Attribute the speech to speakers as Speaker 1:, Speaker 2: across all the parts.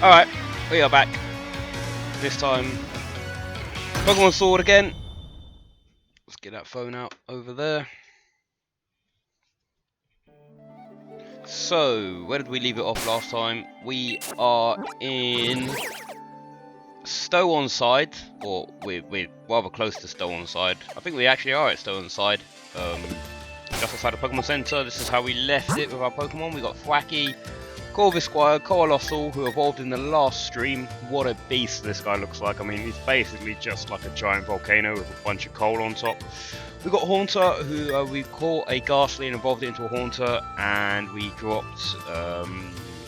Speaker 1: Alright, we are back. This time, Pokemon Sword again. Let's get that phone out over there. So, where did we leave it off last time? We are in Stow-on-side, or we're rather close to Stow-on-side. I think we actually are at Stow-on-side. Just outside the Pokemon Center. This is how we left it with our Pokemon. We got Thwacky, Corvisquire, Colossal, who evolved in the last stream. What a beast this guy looks like. I mean, he's basically just like a giant volcano with a bunch of coal on top. We got Haunter, who we caught a Ghastly and evolved it into a Haunter, and we dropped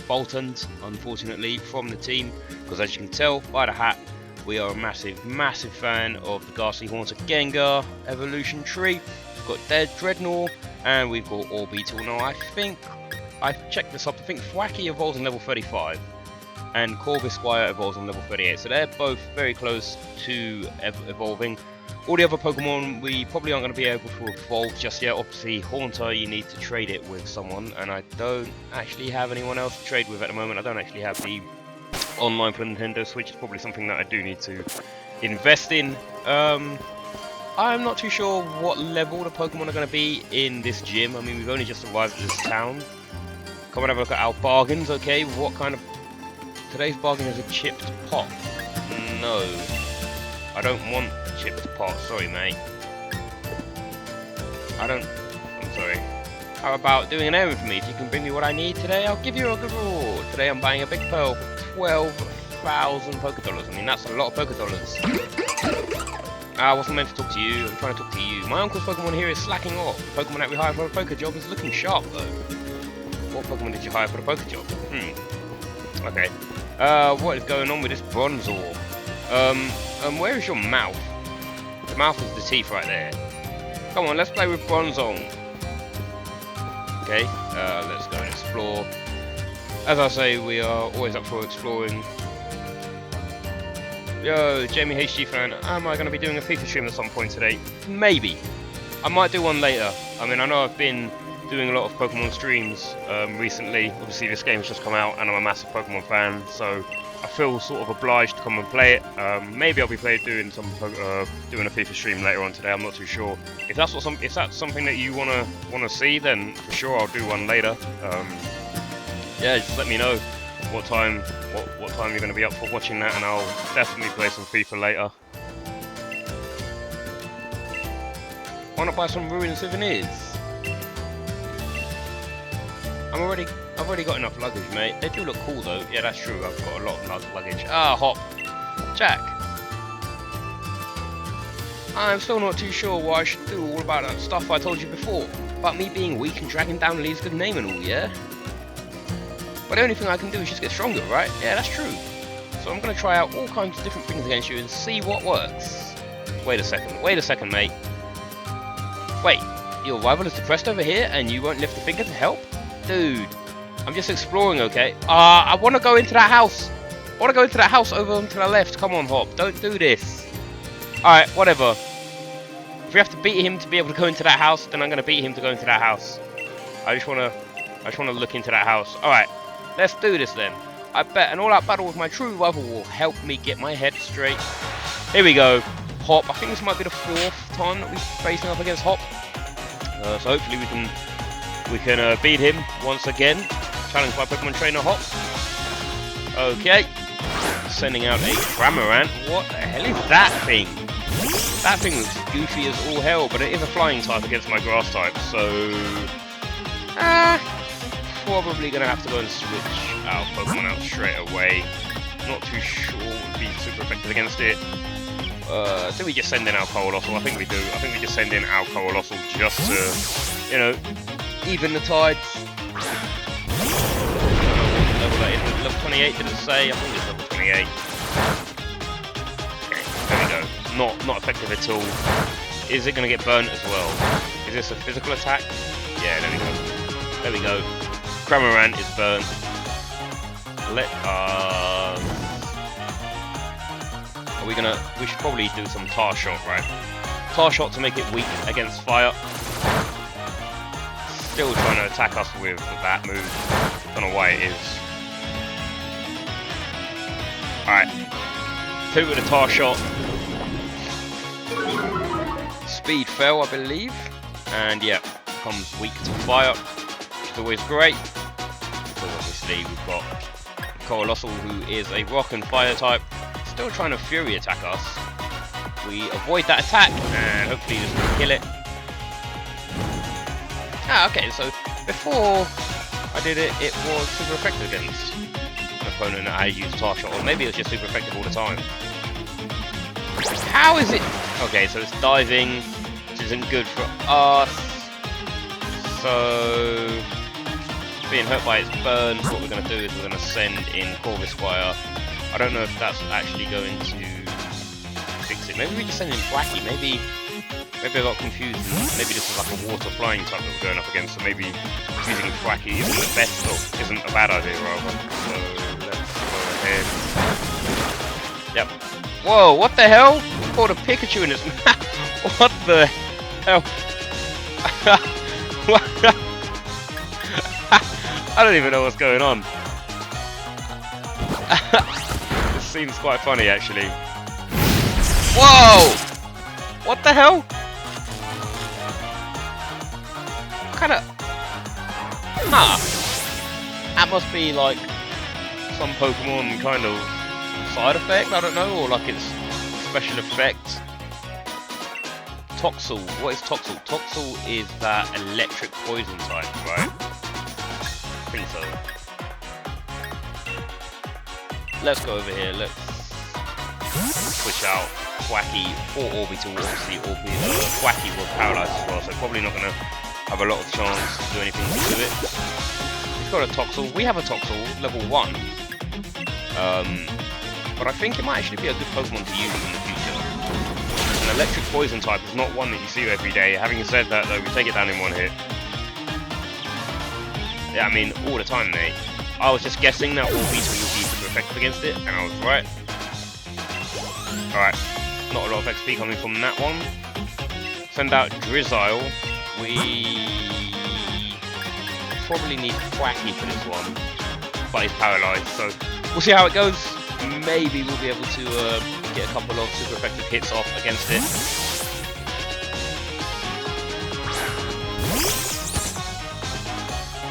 Speaker 1: Boltons, unfortunately, from the team, because as you can tell by the hat, we are a massive, massive fan of the Ghastly Haunter Gengar evolution tree. We've got Dead Dreadnought, and we've got Orbeetle. Now, I think I checked this up. I think Thwacky evolves on level 35, and Corvisquire evolves on level 38. So they're both very close to evolving. All the other Pokemon we probably aren't going to be able to evolve just yet. Obviously, Haunter, you need to trade it with someone, and I don't actually have anyone else to trade with at the moment. I don't actually have the online for Nintendo Switch. It's probably something that I do need to invest in. I'm not too sure what level the Pokemon are going to be in this gym. I mean, we've only just arrived at this town. Come and have a look at our bargains, okay? What kind of... Today's bargain is a chipped pot. No. I don't want a chipped pot. Sorry, mate. I'm sorry. How about doing an errand for me? If you can bring me what I need today, I'll give you a good reward. Today I'm buying a big pearl for 12,000 Pokedollars. I mean, that's a lot of Pokedollars. I wasn't meant to talk to you. I'm trying to talk to you. My uncle's Pokemon here is slacking off. The Pokemon that we hired for a Poké job is looking sharp, though. What Pokemon did you hire for the Poké job? Okay. What is going on with this Bronzor? Where is your mouth? The mouth is the teeth right there. Come on, let's play with Bronzor. Okay, let's go and explore. As I say, we are always up for exploring. Yo, Jamie HG fan, am I going to be doing a FIFA stream at some point today? Maybe. I might do one later. I mean, I know I've been doing a lot of Pokemon streams recently. Obviously, this game has just come out, and I'm a massive Pokemon fan, so I feel sort of obliged to come and play it. Maybe I'll be doing a FIFA stream later on today. I'm not too sure. If that's something that you wanna see, then for sure I'll do one later. Yeah, just let me know what time you're going to be up for watching that, and I'll definitely play some FIFA later. Why not buy some ruined souvenirs? I've already got enough luggage, mate. They do look cool though. Yeah, that's true. I've got a lot of luggage. Ah, Hop. Jack. I'm still not too sure what I should do all about that stuff I told you before. About me being weak and dragging down Lee's good name and all, yeah? But the only thing I can do is just get stronger, right? Yeah, that's true. So I'm going to try out all kinds of different things against you and see what works. Wait a second, mate. Wait, your rival is depressed over here and you won't lift a finger to help? Dude, I'm just exploring, okay? I want to go into that house. I want to go into that house over to the left. Come on, Hop, don't do this. Alright, whatever. If we have to beat him to be able to go into that house, then I'm going to beat him to go into that house. I just want to look into that house. Alright. Let's do this then. I bet an all-out battle with my true rival will help me get my head straight. Here we go. Hop. I think this might be the 4th time that we're facing up against Hop. So hopefully we can beat him once again. Challenged by Pokemon Trainer Hop. Okay. Sending out a Cramorant. What the hell is that thing? That thing looks goofy as all hell, but it is a flying type against my grass type, so... probably going to have to go and switch our Pokemon out straight away. Not too sure what would be super effective against it. Do we just send in our Colossal? I think we do. I think we just send in our Colossal just to, you know, even the tides. Level that is. Level 28, did it say? I think it's level 28. Okay, there we go. Not effective at all. Is it going to get burnt as well? Is this a physical attack? Yeah, there we go. There we go. Cramorant is burnt. Let us... We should probably do some Tar Shot, right? Tar Shot to make it weak against fire. Still trying to attack us with that move. Don't know why it is. Alright. 2 with a tar shot. Speed fell, I believe. And yeah, becomes weak to fire, which is always great. Because obviously we've got Colossal, who is a rock and fire type, still trying to fury attack us. We avoid that attack, and hopefully this will kill it. Ah, okay, so before I did it, it was super effective against an opponent that I used tar shot, or maybe it was just super effective all the time. How is it? Okay, so it's diving, which isn't good for us. So being hurt by its burn, what we're going to do is we're going to send in Corvus Squire. I don't know if that's actually going to fix it. Maybe we just send in Wacky. Maybe I got confused. Maybe this is like a water flying type that we're going up against. So maybe using Wacky isn't the best, or isn't a bad idea rather. So let's go ahead. Yep. Whoa! What the hell? Caught a Pikachu in its mouth. What the hell? I don't even know what's going on. This seems quite funny, actually. Whoa! What the hell? Kind of. Huh. That must be like some Pokemon kind of side effect, I don't know, or like its special effect. Toxel. What is Toxel? Toxel is that electric poison type, right? I think so. Let's go over here. Let's switch out Quacky or Orbital. Obviously, Quacky was paralyzed as well, so probably not going to have a lot of chance to do anything to it. We've got a Toxel. We have a Toxel, level 1. But I think it might actually be a good Pokemon to use in the future. An electric poison type is not one that you see every day. Having said that, though, we take it down in 1 hit. Yeah, I mean, all the time, mate. I was just guessing that Orbital would be super effective against it, and I was right. Alright, not a lot of XP coming from that one. Send out Drizzile. We probably need Quacky for this one, but he's paralyzed, so we'll see how it goes. Maybe we'll be able to get a couple of super effective hits off against it.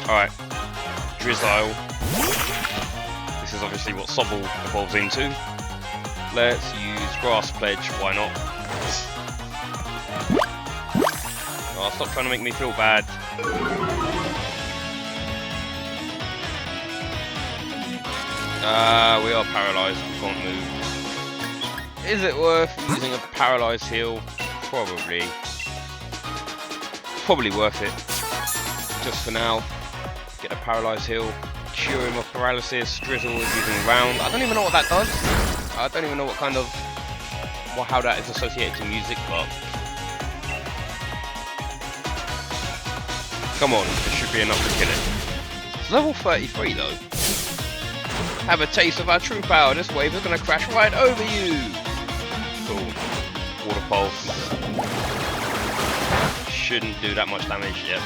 Speaker 1: Alright, Drizzile. This is obviously what Sobble evolves into. Let's use Grass Pledge, why not? Oh, stop trying to make me feel bad. We are paralysed, we can't move. Is it worth using a paralysed heal? Probably. Probably worth it. Just for now. Get a paralysed heal. Cure him of paralysis. Drizzle is using round. I don't even know what that does. I don't even know what kind of... how that is associated to music, but... Come on, this should be enough to kill it. It's level 33 though. Have a taste of our true power. This wave is going to crash right over you. Cool. Water pulse. Shouldn't do that much damage yet.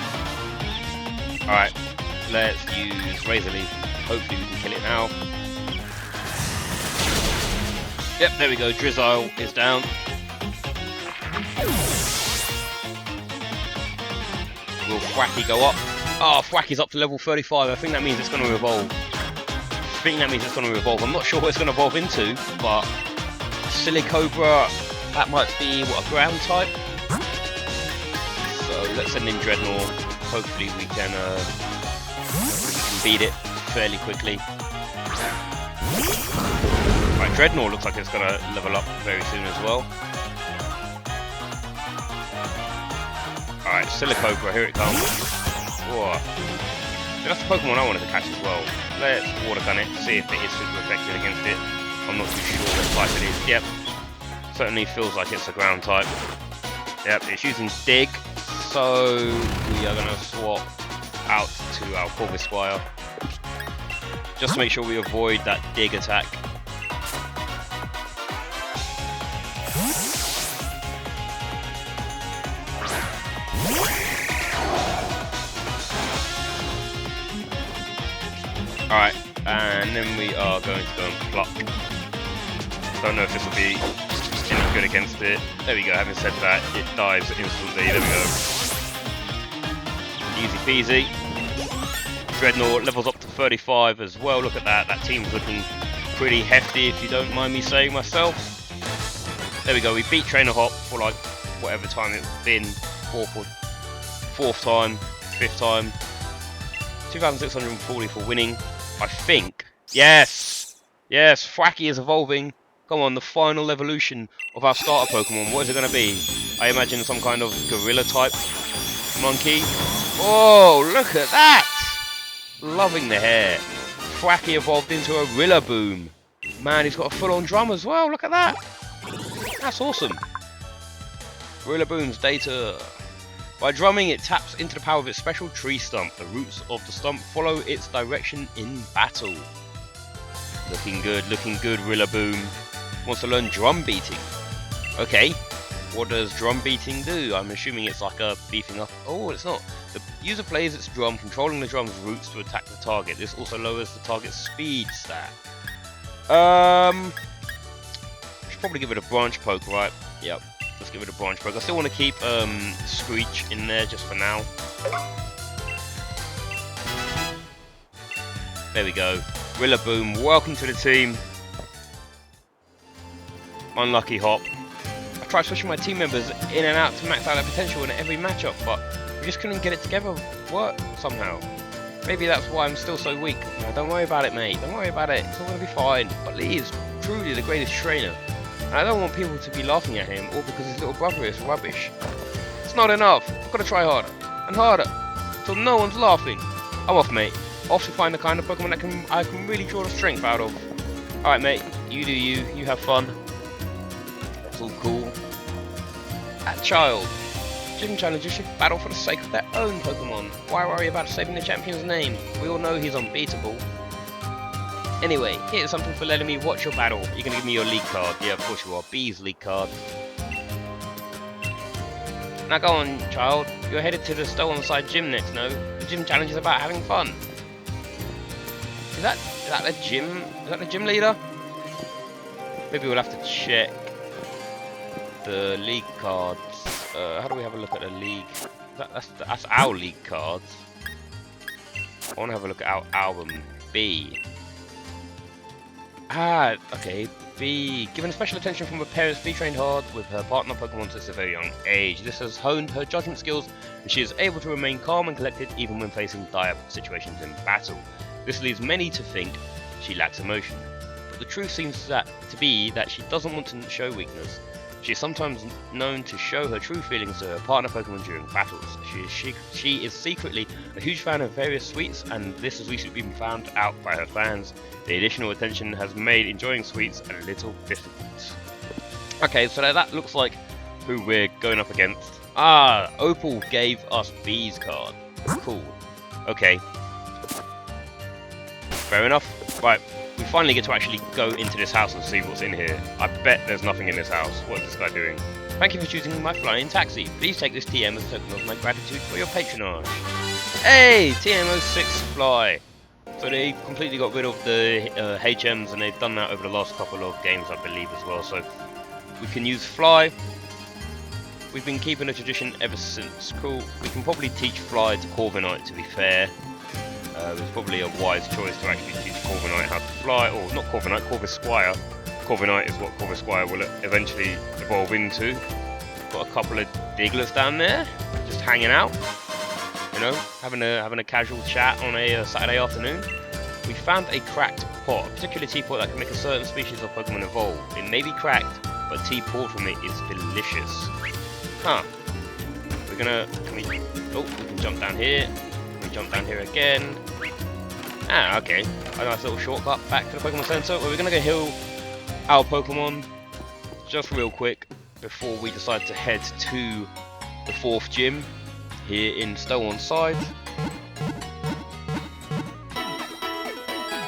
Speaker 1: Alright, let's use Razor Leaf. Hopefully we can kill it now. Yep, there we go. Drizzile is down. Will Thwacky go up? Oh, Thwacky's up to level 35. I think that means it's going to evolve. I'm not sure what it's going to evolve into, but Silicobra, that might be, what, a ground type? So let's send in Dreadnought. Hopefully we can beat it fairly quickly. Right, Dreadnought looks like it's going to level up very soon as well. Alright, Silicobra, here it comes. Whoa. That's the Pokemon I wanted to catch as well. Let's Water Gun it, see if it is super effective against it. I'm not too sure what type it is. Yep, certainly feels like it's a ground type. Yep, it's using Dig, so we are going to swap out to our Corvus Squire. Just to make sure we avoid that Dig attack. Alright, and then we are going to go and pluck Don't know if this will be any good against it. There we go, having said that, it dives instantly. There we go. Easy peasy. Dreadnought levels up to 35 as well. Look at that. That team's looking pretty hefty, if you don't mind me saying myself. There we go. We beat Trainer Hop for like whatever time it's been. Fourth time, fifth time. 2,640 for winning, I think. Yes! Yes, Thwacky is evolving. Come on, the final evolution of our starter Pokemon. What is it going to be? I imagine some kind of gorilla type monkey. Oh, look at that! Loving the hair. Thwacky evolved into a Rillaboom. Man, he's got a full-on drum as well. Look at that. That's awesome. Rillaboom's data. By drumming, it taps into the power of its special tree stump. The roots of the stump follow its direction in battle. Looking good, Rillaboom. Wants to learn drum beating. Okay, what does drum beating do? I'm assuming it's like a beefing up. Oh, it's not. The user plays its drum, controlling the drum's roots to attack the target. This also lowers the target's speed stat. Should probably give it a branch poke, right? Yep. Let's give it a branch poke. I still want to keep Screech in there just for now. There we go. Rillaboom, welcome to the team. Unlucky Hop. I tried switching my team members in and out to max out their potential in every matchup, but we just couldn't get it together work somehow. Maybe that's why I'm still so weak. No, don't worry about it, mate. Don't worry about it. It's all going to be fine. But Lee is truly the greatest trainer. And I don't want people to be laughing at him, all because his little brother is rubbish. It's not enough. I've got to try harder. And harder. Until no one's laughing. I'm off, mate. Off to find the kind of Pokemon that I can really draw the strength out of. Alright, mate. You do you. You have fun. It's all cool. That child. Gym challengers should battle for the sake of their own Pokemon. Why worry about saving the champion's name? We all know he's unbeatable. Anyway, here's something for letting me watch your battle. You're gonna give me your league card. Yeah, of course you are. B's league card. Now go on, child. You're headed to the Stow-on-side gym next, no? The gym challenge is about having fun. Is that the gym? Is that the gym leader? Maybe we'll have to check the league cards. How do we have a look at the league? That's our league cards. I want to have a look at our album B. Ah, okay. B. Given special attention from her parents, B trained hard with her partner Pokemon since a very young age. This has honed her judgment skills, and she is able to remain calm and collected even when facing dire situations in battle. This leads many to think she lacks emotion, but the truth seems to be that she doesn't want to show weakness. She is sometimes known to show her true feelings to her partner Pokemon during battles. She is secretly a huge fan of various sweets, and this has recently been found out by her fans. The additional attention has made enjoying sweets a little difficult. Okay, so that looks like who we're going up against. Ah, Opal gave us B's card. Cool. Okay. Fair enough. Right. We finally get to actually go into this house and see what's in here. I bet there's nothing in this house. What is this guy doing? Thank you for choosing my flying taxi. Please take this TM as a token of my gratitude for your patronage. Hey! TM06 Fly. So they completely got rid of the HMs, and they've done that over the last couple of games, I believe, as well. So we can use Fly. We've been keeping a tradition ever since. Cool. We can probably teach Fly to Corviknight, to be fair. It was probably a wise choice to actually teach Corviknight how to fly, or not Corviknight, Corvisquire. Corviknight is what Corvisquire will eventually evolve into. Got a couple of Digglers down there, just hanging out, you know, having a casual chat on a Saturday afternoon. We found a cracked pot, a particular tea pot that can make a certain species of Pokemon evolve. It may be cracked, but tea poured from it is delicious. Huh. We can jump down here. Jump down here again. Ah, okay. A nice little shortcut back to the Pokemon Center, where we're gonna go heal our Pokemon just real quick before we decide to head to the 4th gym here in Stow-on-side.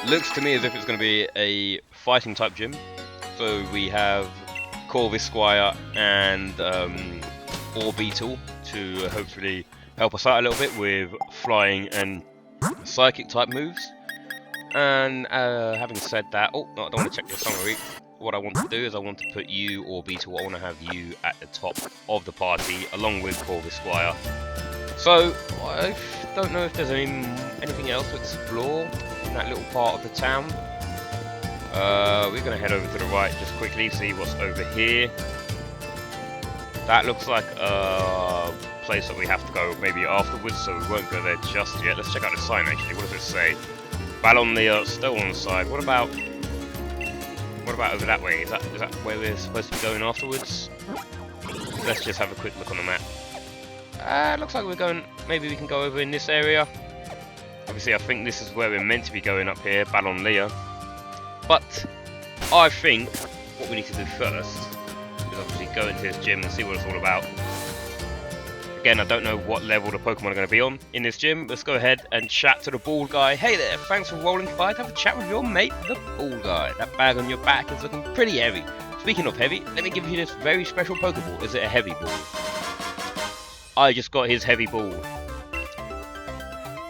Speaker 1: Looks to me as if it's gonna be a fighting type gym. So we have Corvisquire and Orbeetle to hopefully help us out a little bit with flying and psychic type moves. And having said that, oh no, I don't want to check the summary. what I want to do is I want to put you, or Beetle, I want to have you at the top of the party, along with Corvus Squire. So, I don't know if there's anything else to explore in that little part of the town. We're going to head over to the right just quickly, see what's over here. That looks like a place that we have to go maybe afterwards, so we won't go there just yet. Let's check out the sign actually. What does it say? Ballonlea, Stow-on-side. What about over that way? Is that where we're supposed to be going afterwards? Let's just have a quick look on the map. Looks like we're going. Maybe we can go over in this area. Obviously, I think this is where we're meant to be going up here, Ballonlea. But I think what we need to do first is obviously go into this gym and see what it's all about. Again, I don't know what level the Pokemon are going to be on in this gym. Let's go ahead and chat to the bald guy. Hey there, thanks for rolling by to have a chat with your mate, the bald guy. That bag on your back is looking pretty heavy. Speaking of heavy, let me give you this very special Pokeball. Is it a heavy ball? I just got his heavy ball.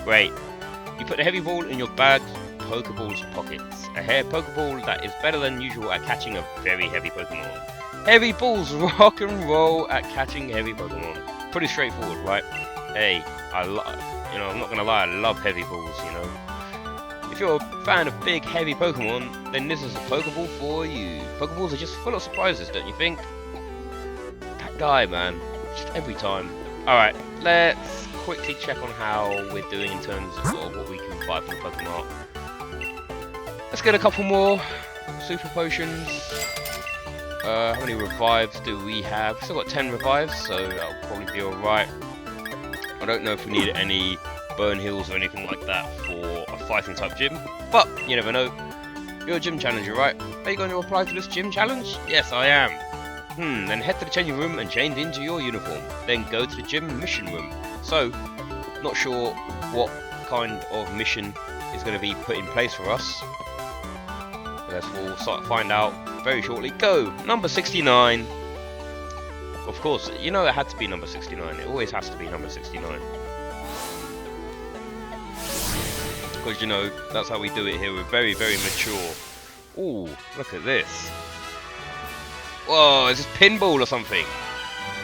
Speaker 1: Great. You put the heavy ball in your bag's Pokeball's pockets. A hair Pokeball that is better than usual at catching a very heavy Pokemon. Heavy balls rock and roll at catching heavy Pokemon. Pretty straightforward, right? Hey, I'm not gonna lie, I love heavy balls, you know. If you're a fan of big, heavy Pokemon, then this is a Pokeball for you. Pokeballs are just full of surprises, don't you think? That guy, man, just every time. Alright, let's quickly check on how we're doing in terms of what we can buy from the Pokemon. Let's get a couple more Super Potions. How many revives do we have? Still got 10 revives, so that'll probably be alright. I don't know if we need any burn heals or anything like that for a fighting type gym, but you never know. You're a gym challenger, right? Are you going to apply to this gym challenge? Yes, I am. Then head to the changing room and change into your uniform. Then go to the gym mission room. So, not sure what kind of mission is going to be put in place for us. I guess we'll find out very shortly. Go! Number 69. Of course, you know it had to be number 69. It always has to be number 69. Because, you know, that's how we do it here. We're very, very mature. Ooh, look at this. Whoa, is this pinball or something?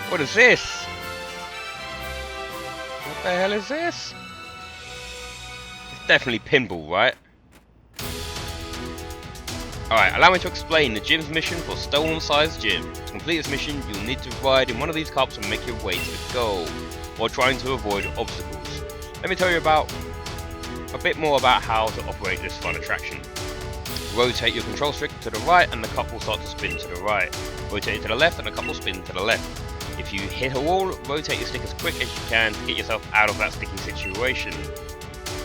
Speaker 1: What is this? What the hell is this? It's definitely pinball, right? Alright, allow me to explain the gym's mission for Stow-on-side's gym. To complete this mission, you'll need to ride in one of these cups and make your way to the goal, while trying to avoid obstacles. Let me tell you a bit more about how to operate this fun attraction. Rotate your control stick to the right and the cup will start to spin to the right. Rotate it to the left and the cup will spin to the left. If you hit a wall, rotate your stick as quick as you can to get yourself out of that sticky situation.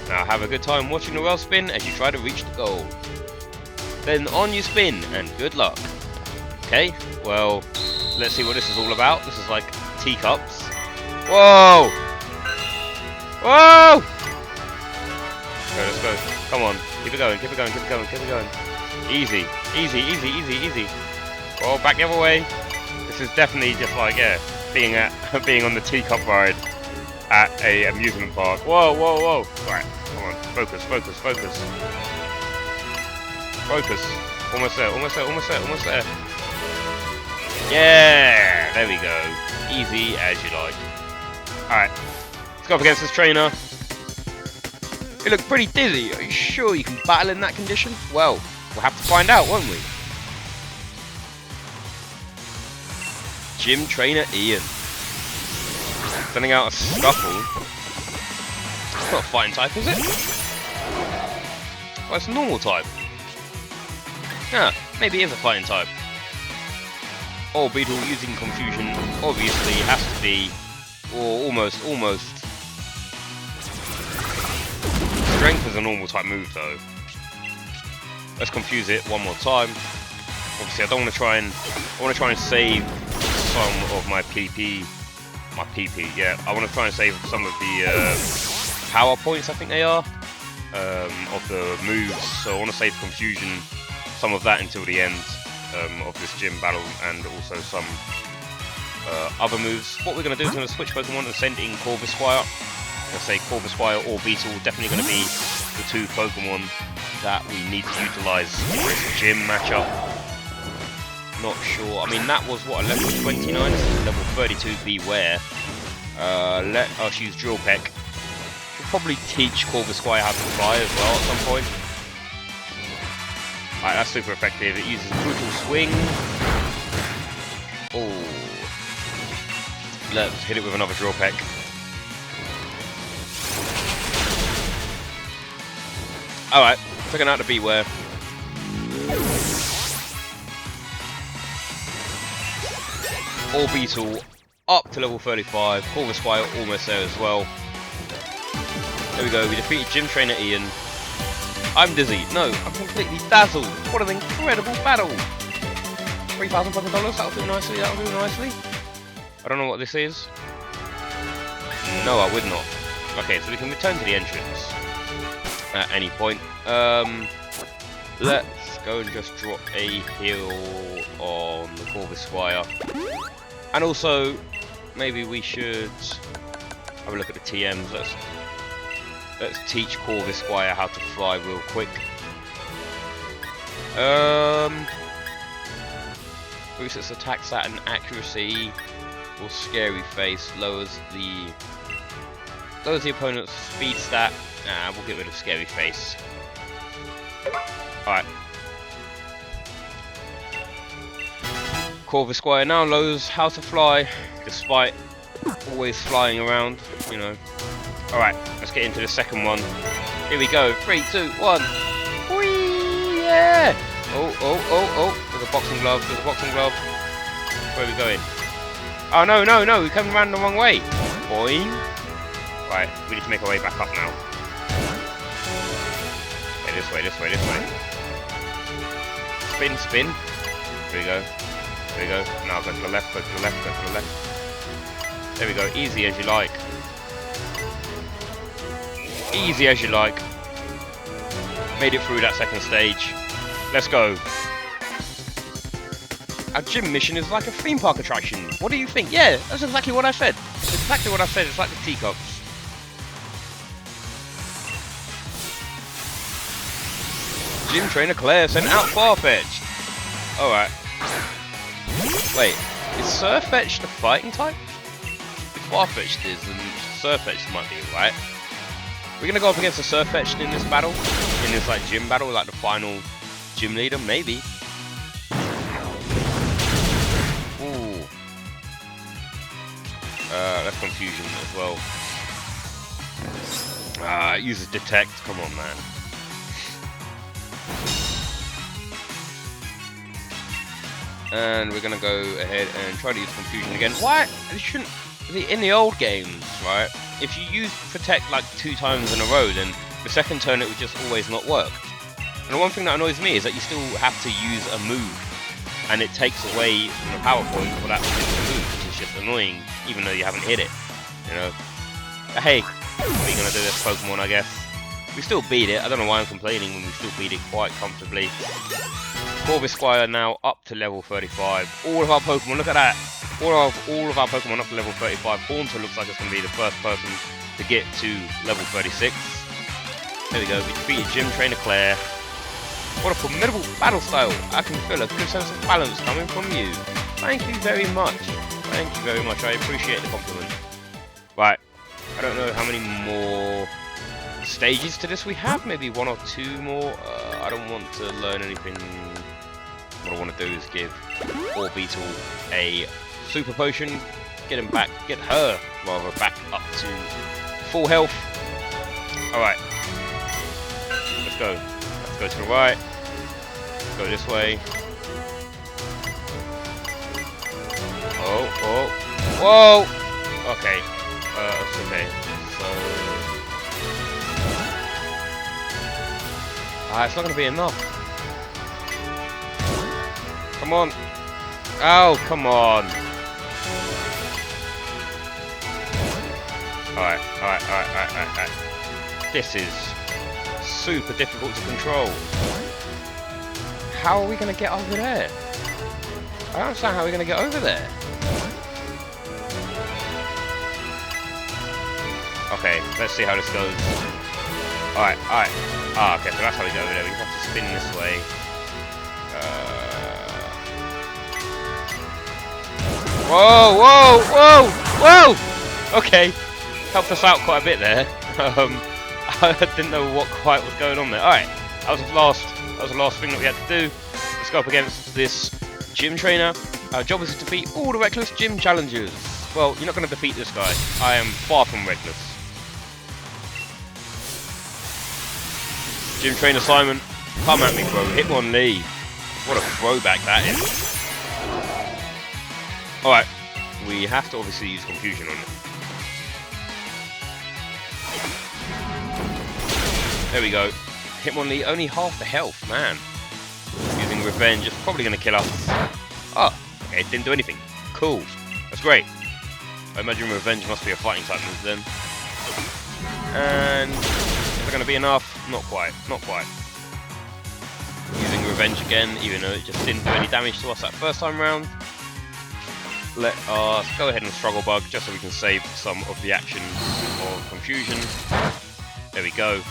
Speaker 1: Now have a good time watching the wheel spin as you try to reach the goal. Then on you spin, and good luck. Okay, well, let's see what this is all about. This is like teacups. Whoa! Whoa! Okay, let's go. Come on, keep it going, keep it going, keep it going, keep it going. Easy, easy, easy, easy, easy. Oh, back the other way. This is definitely just like, yeah, being on the teacup ride at a amusement park. Whoa, whoa, whoa! Right, come on, focus, focus, focus. Focus. Almost there, almost there, almost there, almost there. Yeah! There we go. Easy as you like. Alright. Let's go up against this trainer. You look pretty dizzy. Are you sure you can battle in that condition? Well, we'll have to find out, won't we? Gym trainer Ian. Sending out a scuffle. It's not a fighting type, is it? Well, it's a normal type. Yeah, maybe it is a fighting type. Oh, Beetle using confusion obviously has to be, or almost. Strength is a normal type move though. Let's confuse it one more time. Obviously, I want to try and save some of my PP. Yeah, I want to try and save some of the power points. I think they are of the moves. So I want to save confusion. Some of that until the end of this gym battle, and also some other moves. What we're going to do is going to switch Pokemon and send in Corvus Squire. I'm going to say Corvus Squire or Beetle, definitely going to be the two Pokemon that we need to utilise for this gym matchup. Not sure. I mean, that was what, a level 29. This is level 32. Beware. Let us use Drill Peck. We'll probably teach Corvus Squire how to fly as well at some point. Alright, that's super effective. It uses Brutal Swing. Oh. Let's hit it with another Drill Peck. Alright, taking out the Beware. Orbital up to level 35. Corvus Squire almost there as well. There we go, we defeated Gym Trainer Ian. I'm dizzy. No, I'm completely dazzled. What an incredible battle. $3,000 that'll do nicely, that'll do nicely. I don't know what this is. No, I would not. Okay, so we can return to the entrance at any point. Let's go and just drop a heal on the Corvus Squire. And also, maybe we should have a look at the TMs. Let's teach Corvus Squire how to fly real quick. Boosts its attack stat and accuracy, or Scary Face lowers the opponent's speed stat. Nah, we'll get rid of Scary Face. Alright. Corvus Squire now knows how to fly, despite always flying around, you know. Alright, let's get into the second one. Here we go. 3, 2, 1. Whee! Yeah! Oh. There's a boxing glove. Where are we going? Oh, no. We came around the wrong way. Boing. Right, we need to make our way back up now. Okay, this way. Spin. Here we go. Now go to the left, There we go. Easy as you like. Made it through that second stage. Let's go. Our gym mission is like a theme park attraction. What do you think? Yeah, that's exactly what I said. It's like the teacups. Gym Trainer Claire sent out Farfetch'd. Alright. Wait, is Surfetch'd the fighting type? If Farfetch'd is, then Surfetch'd might be right. We're gonna go up against a Surfetch'd in this battle? In this like gym battle, like the final gym leader? Maybe. Ooh. That's confusion as well. It uses Detect, come on man. And we're gonna go ahead and try to use confusion again. Why? It shouldn't. In the old games, right? If you use Protect like 2 times in a row, then the second turn it would just always not work. And the one thing that annoys me is that you still have to use a move, and it takes away from the power point for that particular move, which is just annoying, even though you haven't hit it. You know. But hey, what are you gonna do this Pokemon? I guess we still beat it. I don't know why I'm complaining when we still beat it quite comfortably. Corvus Squire now up to level 35. All of our Pokemon, look at that. All of our Pokemon up to level 35. Haunter looks like it's going to be the first person to get to level 36. There we go. We defeated Gym Trainer Claire. What a formidable battle style. I can feel a good sense of balance coming from you. Thank you very much. I appreciate the compliment. Right. I don't know how many more stages to this we have. Maybe 1 or 2 more. I don't want to learn anything. What I want to do is give Orbital a super potion, get her back up to full health. Alright. Let's go. Let's go to the right. Let's go this way. Oh. Whoa! Okay. It's okay. So it's not gonna be enough. Come on. Oh, come on. Alright. This is super difficult to control. How are we going to get over there? I don't understand how we're going to get over there. Okay, let's see how this goes. Alright. Okay, so that's how we go over there. We have to spin this way. Whoa, whoa, whoa, whoa! Okay, helped us out quite a bit there. I didn't know what quite was going on there. Alright, that was the last thing that we had to do. Let's go up against this gym trainer. Our job is to defeat all the reckless gym challengers. Well, you're not going to defeat this guy. I am far from reckless. Gym trainer Simon, come at me, bro. Hitmonlee. What a throwback that is. Alright, we have to obviously use confusion on it. There we go. Hitmonlee only half the health, man. Using revenge is probably going to kill us. Oh, okay, it didn't do anything. Cool. That's great. I imagine revenge must be a fighting type move then. And is it going to be enough? Not quite. Not quite. Using revenge again, even though it just didn't do any damage to us that first time round. Let us go ahead and struggle bug just so we can save some of the action of confusion. There we go.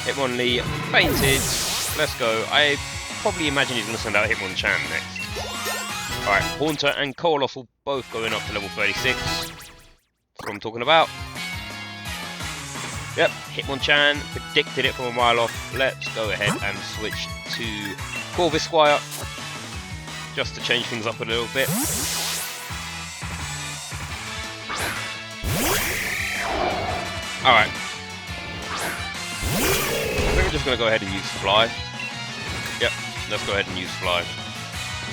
Speaker 1: Hitmonlee fainted. Let's go. I probably imagine he's going to send out Hitmonchan next. Alright, Haunter and Kolossal both going up to level 36. That's what I'm talking about. Yep, Hitmonchan predicted it from a mile off. Let's go ahead and switch to Corvisquire just to change things up a little bit. Alright. I think we're just going to go ahead and use Fly. Yep, let's go ahead and use Fly.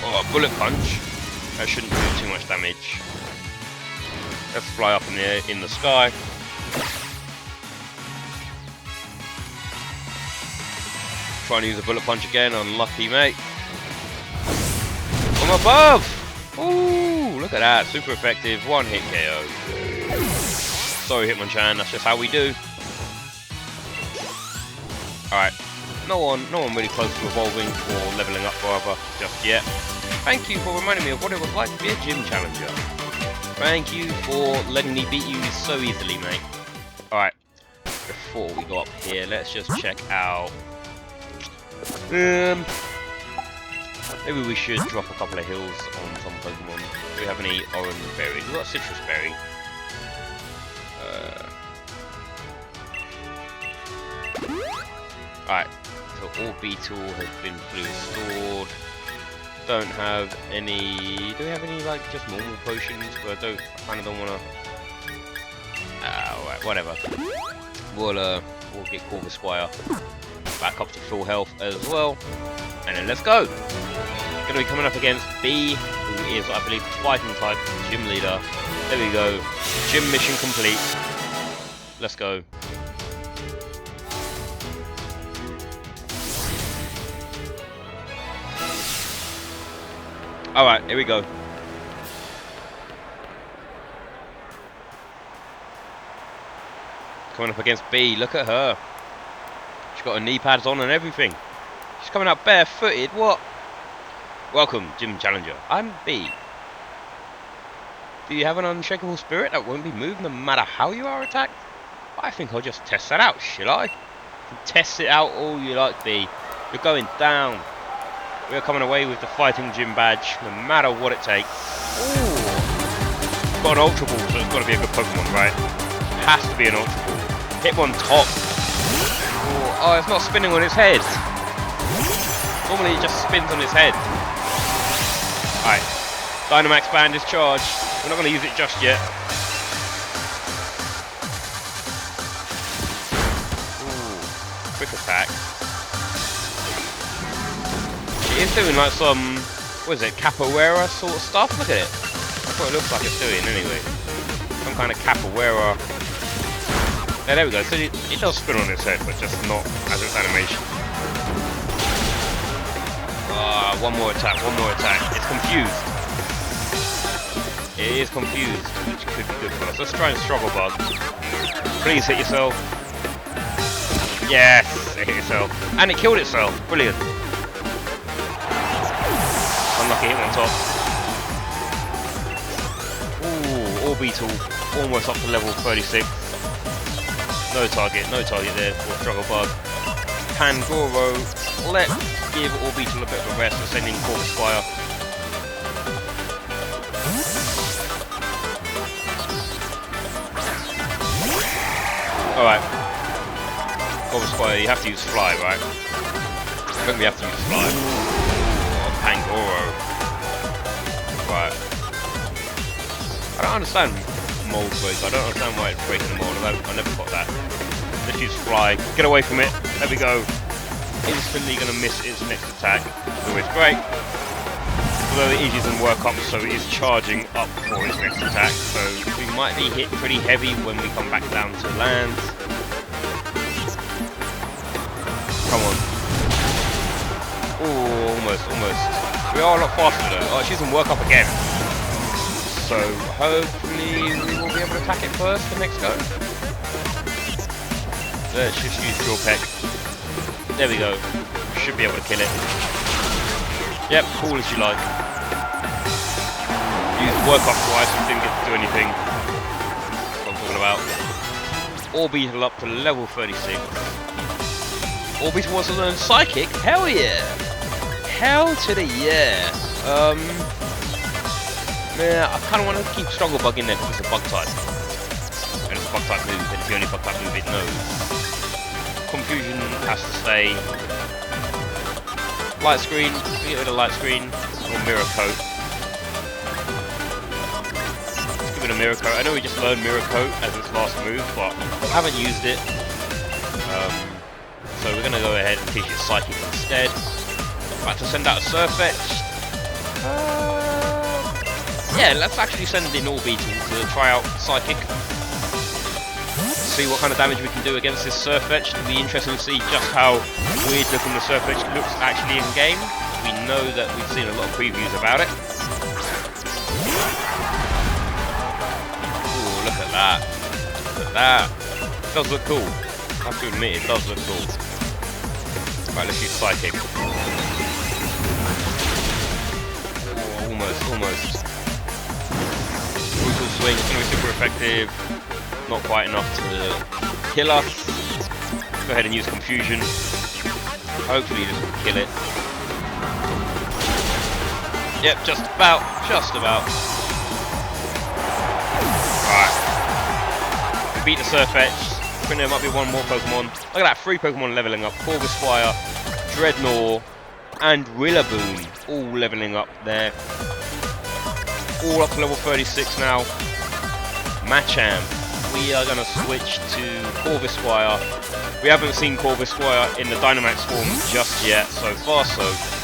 Speaker 1: Oh, Bullet Punch. That shouldn't do too much damage. Let's fly up in the sky. Trying to use a Bullet Punch again. Unlucky, mate. From above! Ooh, look at that. Super effective. One hit KO. Sorry, Hitmonchan. That's just how we do. Alright. No one really close to evolving or leveling up rather just yet. Thank you for reminding me of what it was like to be a gym challenger. Thank you for letting me beat you so easily, mate. Alright. Before we go up here, let's just check out. Maybe we should drop a couple of hills on some Pokemon. Do we have any orange berries? We've got a citrus berry. Alright, so all Beetle has been fully restored. Don't have any. Do we have any like just normal potions? But I kind of don't want to. Alright, whatever. We'll get Corvisquire back up to full health as well, and then let's go. Gonna be coming up against B, who is, I believe, fighting type gym leader. There we go. Gym mission complete. Let's go. Alright, here we go. Coming up against B, look at her. She's got her knee pads on and everything. She's coming out barefooted, what? Welcome, Gym Challenger. I'm B. Do you have an unshakable spirit that won't be moved no matter how you are attacked? I think I'll just test that out, shall I? Test it out all you like, B. You're going down. We're coming away with the fighting gym badge, no matter what it takes. Ooh. Got an Ultra Ball, so it's got to be a good Pokemon, right? Has to be an Ultra Ball. Hitmon top. Ooh. Oh, it's not spinning on its head. Normally it just spins on its head. Alright. Dynamax Band is charged. We're not going to use it just yet. Ooh. Quick attack. It's doing like some, what is it, capoeira sort of stuff? Look at it. That's what it looks like it's doing anyway. Some kind of capoeira. Yeah, there we go. So it does spin on its head, but just not as its animation. One more attack, one more attack. It's confused. It is confused, which could be good for us. Let's try and struggle bug. Please hit yourself. Yes, it hit itself. And it killed itself. Brilliant. Unlucky hit on top. Ooh, Orbeetle almost up to level 36. No target there for Struggle Bug. Pangoro, let's give Orbeetle a bit of a rest for sending Corvisquire. Alright. Obviously, you have to use fly, right? I think we have to use fly. Oh, Pangoro. Right. I don't understand mold break. I don't understand why it's breaking the mold. I never got that. Let's use fly. Get away from it. There we go. Instantly going to miss its next attack. Always great. Although it doesn't work up, so it is charging up for its next attack. So we might be hit pretty heavy when we come back down to land. Come on. Oh, almost. We are a lot faster though. Oh, she doesn't work up again. So hopefully we will be able to attack it first the next go. Let's just use Drill Peck. There we go. Should be able to kill it. Yep, cool as you like. Use work up twice and didn't get to do anything. That's what I'm talking about. Orbital up to level 36. Orbital wants to learn Psychic? Hell yeah! Hell to the yeah! Yeah, I kind of want to keep Struggle Bug in there because it's a bug type. And it's a bug type move, and it's the only bug type move it knows. Confusion has to stay. Light Screen, get rid of Light Screen, or Mirror Coat. Let's give it a Mirror Coat. I know we just learned Mirror Coat as its last move, but I haven't used it. So we're going to go ahead and teach it Psychic instead. About to send out a Surfetch. Yeah, let's actually send in Orbital to try out Psychic. See what kind of damage we can do against this Surfetch. It'll be interesting to see just how weird looking the Surfetch looks actually in game. We know that we've seen a lot of previews about it. Ooh, look at that. Look at that. It does look cool. I have to admit, it does look cool. Right, let's use Psychic. Oh, almost. Brutal swing, it's going to be super effective. Not quite enough to kill us. Let's go ahead and use Confusion. Hopefully this will kill it. Yep, just about. Alright. We beat the Surfetch. I think there might be one more Pokemon. Look at that, 3 Pokemon leveling up. Corvisquire, Dreadnought, and Rillaboom. All leveling up there. All up to level 36 now. Machamp. We are going to switch to Corvisquire. We haven't seen Corvisquire in the Dynamax form just yet, so far so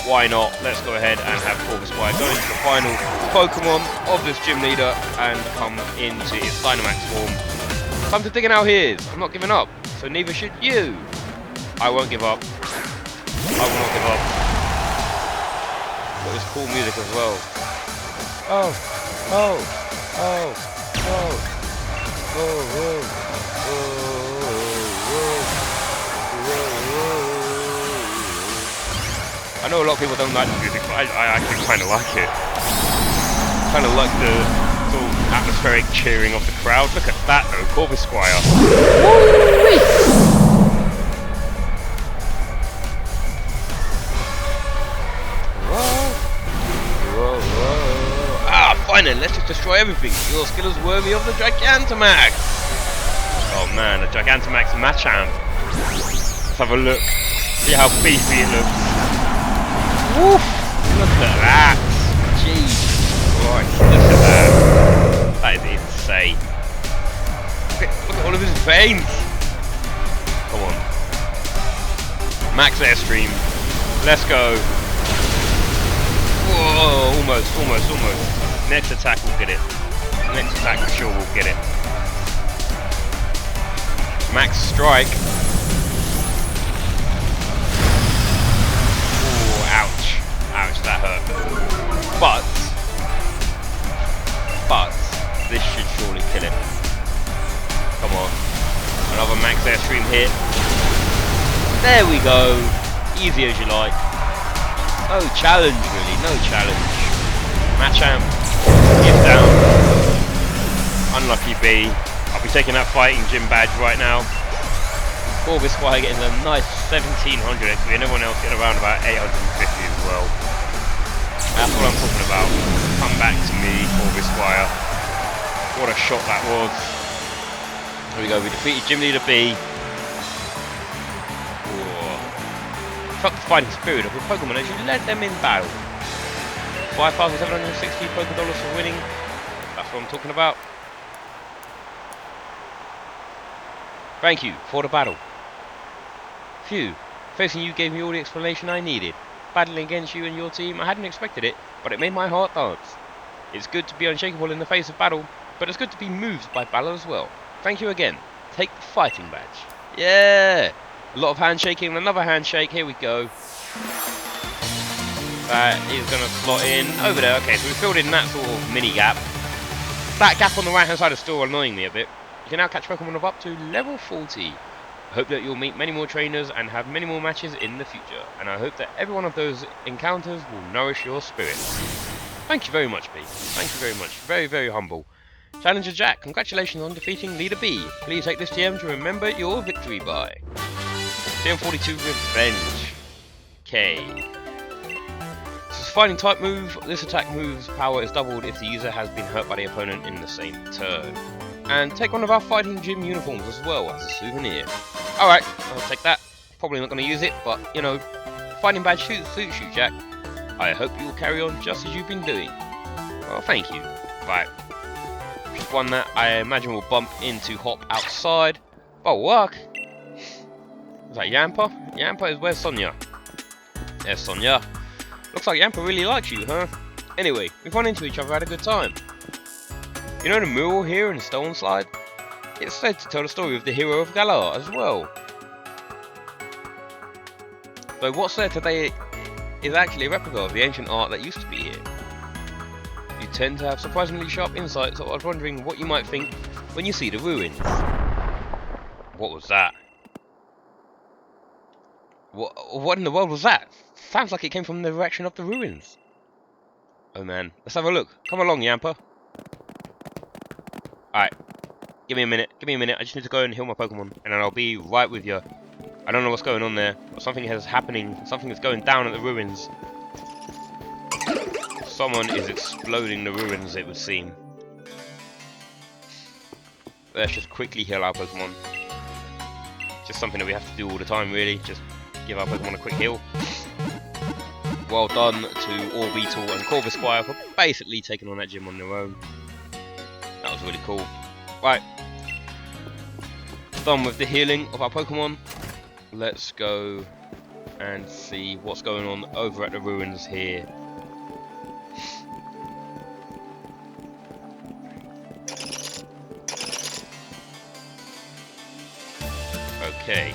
Speaker 1: why not? Let's go ahead and have Corvisquire go into the final Pokemon of this gym leader and come into its Dynamax form. Time to digging out his. I'm not giving up, so neither should you. I won't give up. I will not give up. Got this cool music as well. Oh. I know a lot of people don't like the music, but I actually kind of like it. Kind of like the sort of atmospheric cheering of the crowd. Look at that though, Corvisquire. Finally, let's just destroy everything. Your skill is worthy of the Gigantamax. Oh man, the Gigantamax Machamp. Let's have a look. See how beefy it looks. Woof! Look at that. Jeez. Right, look at that. That is insane. Look at all of his veins. Come on. Max Airstream. Let's go. Whoa, almost. Next attack will get it. Next attack for sure will get it. Max Strike. Ooh, ouch. Ouch, that hurt. But this should surely kill it. Come on. Another Max Airstream hit. There we go. Easy as you like. No challenge really, no challenge. Machamp. Get down. Unlucky B. I'll be taking that fighting gym badge right now. Corvisquire getting a nice 1700 XP and everyone else getting around about 850 as well. That's what I'm talking about. Come back to me, Corvisquire. What a shot that was. There we go, we defeated Gym Leader B. Felt the fighting spirit of the Pokemon as you led them in battle. 5,760 Pokédollars for winning. That's what I'm talking about. Thank you for the battle. Phew, facing you gave me all the explanation I needed. Battling against you and your team, I hadn't expected it, but it made my heart dance. It's good to be unshakable in the face of battle, but it's good to be moved by battle as well. Thank you again. Take the fighting badge. Yeah! A lot of handshaking, another handshake, here we go. That is going to slot in over there. Okay, so we filled in that sort of mini gap. That gap on the right hand side is still annoying me a bit. You can now catch Pokemon of up to level 40. I hope that you'll meet many more trainers and have many more matches in the future. And I hope that every one of those encounters will nourish your spirit. Thank you very much, B. Thank you very much. Very, very humble. Challenger Jack, congratulations on defeating Leader B. Please take this TM to remember your victory by. TM42 Revenge. Okay. This is a fighting type move. This attack move's power is doubled if the user has been hurt by the opponent in the same turn. And take one of our fighting gym uniforms as well as a souvenir. Alright, I'll take that. Probably not going to use it, but, you know, fighting badge suits you, Jack. I hope you will carry on just as you've been doing. Well, thank you. Right. Just one that I imagine will bump into Hop outside. Oh, work! Is that Yampa? Yampa is where's Sonia? There's Sonia. Looks like Yampa really likes you, huh? Anyway, we've run into each other, had a good time. You know the mural here in Stow-on-side? It's said to tell the story of the hero of Galar as well. Though what's there today is actually a replica of the ancient art that used to be here. You tend to have surprisingly sharp insight, so I was wondering what you might think when you see the ruins. What was that? What in the world was that? Sounds like it came from the direction of the ruins. Oh man, let's have a look. Come along, Yampa. Alright, give me a minute, I just need to go and heal my Pokemon, and then I'll be right with you. I don't know what's going on there, but something is happening, something is going down at the ruins. Someone is exploding the ruins, it would seem. Let's just quickly heal our Pokemon. Just something that we have to do all the time, really, just give our Pokemon a quick heal. Well done to Orbeetle and Corvisquire for basically taking on that gym on their own. That was really cool. Right. Done with the healing of our Pokemon. Let's go and see what's going on over at the ruins here. Okay.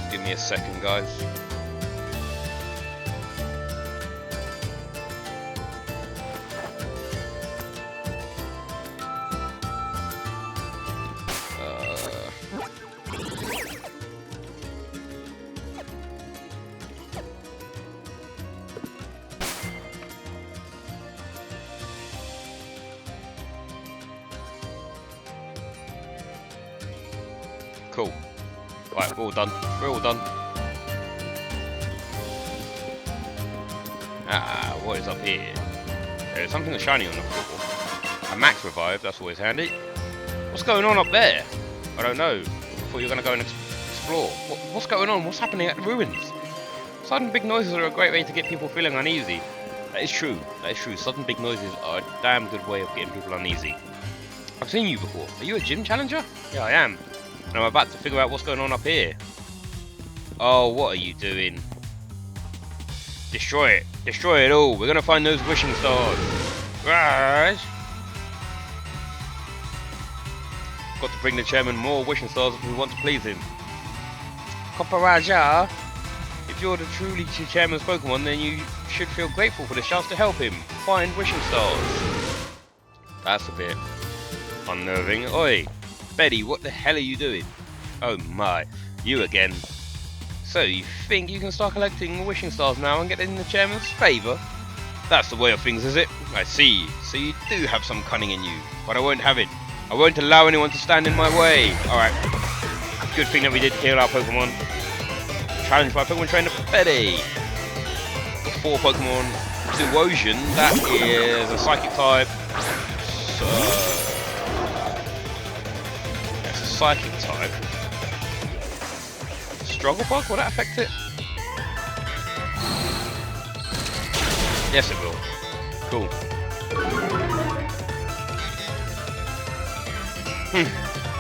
Speaker 1: Give me a second, guys. Cool. Right, we're all done. We're all done. Ah, what is up here? There's something shiny on the floor. A max revive, that's always handy. What's going on up there? I don't know. I thought you were going to go and explore. What's going on? What's happening at the ruins? Sudden big noises are a great way to get people feeling uneasy. That is true. That is true. Sudden big noises are a damn good way of getting people uneasy. I've seen you before. Are you a gym challenger? Yeah, I am. And I'm about to figure out what's going on up here. Oh, what are you doing? Destroy it. Destroy it all. We're going to find those wishing stars. Right. Got to bring the chairman more wishing stars if we want to please him. Koparaja, if you're the truly chairman's Pokemon, then you should feel grateful for the chance to help him find wishing stars. That's a bit unnerving. Oi, Betty, what the hell are you doing? Oh my, you again. So you think you can start collecting wishing stars now and get in the chairman's favour? That's the way of things, is it? I see. So you do have some cunning in you, but I won't have it. I won't allow anyone to stand in my way. Alright. Good thing that we did heal our Pokemon. Challenged by Pokemon Trainer Betty. 4 Pokemon Erosion, that is a psychic type. So that's a psychic type. Struggle bug, will that affect it? Yes, it will. Cool.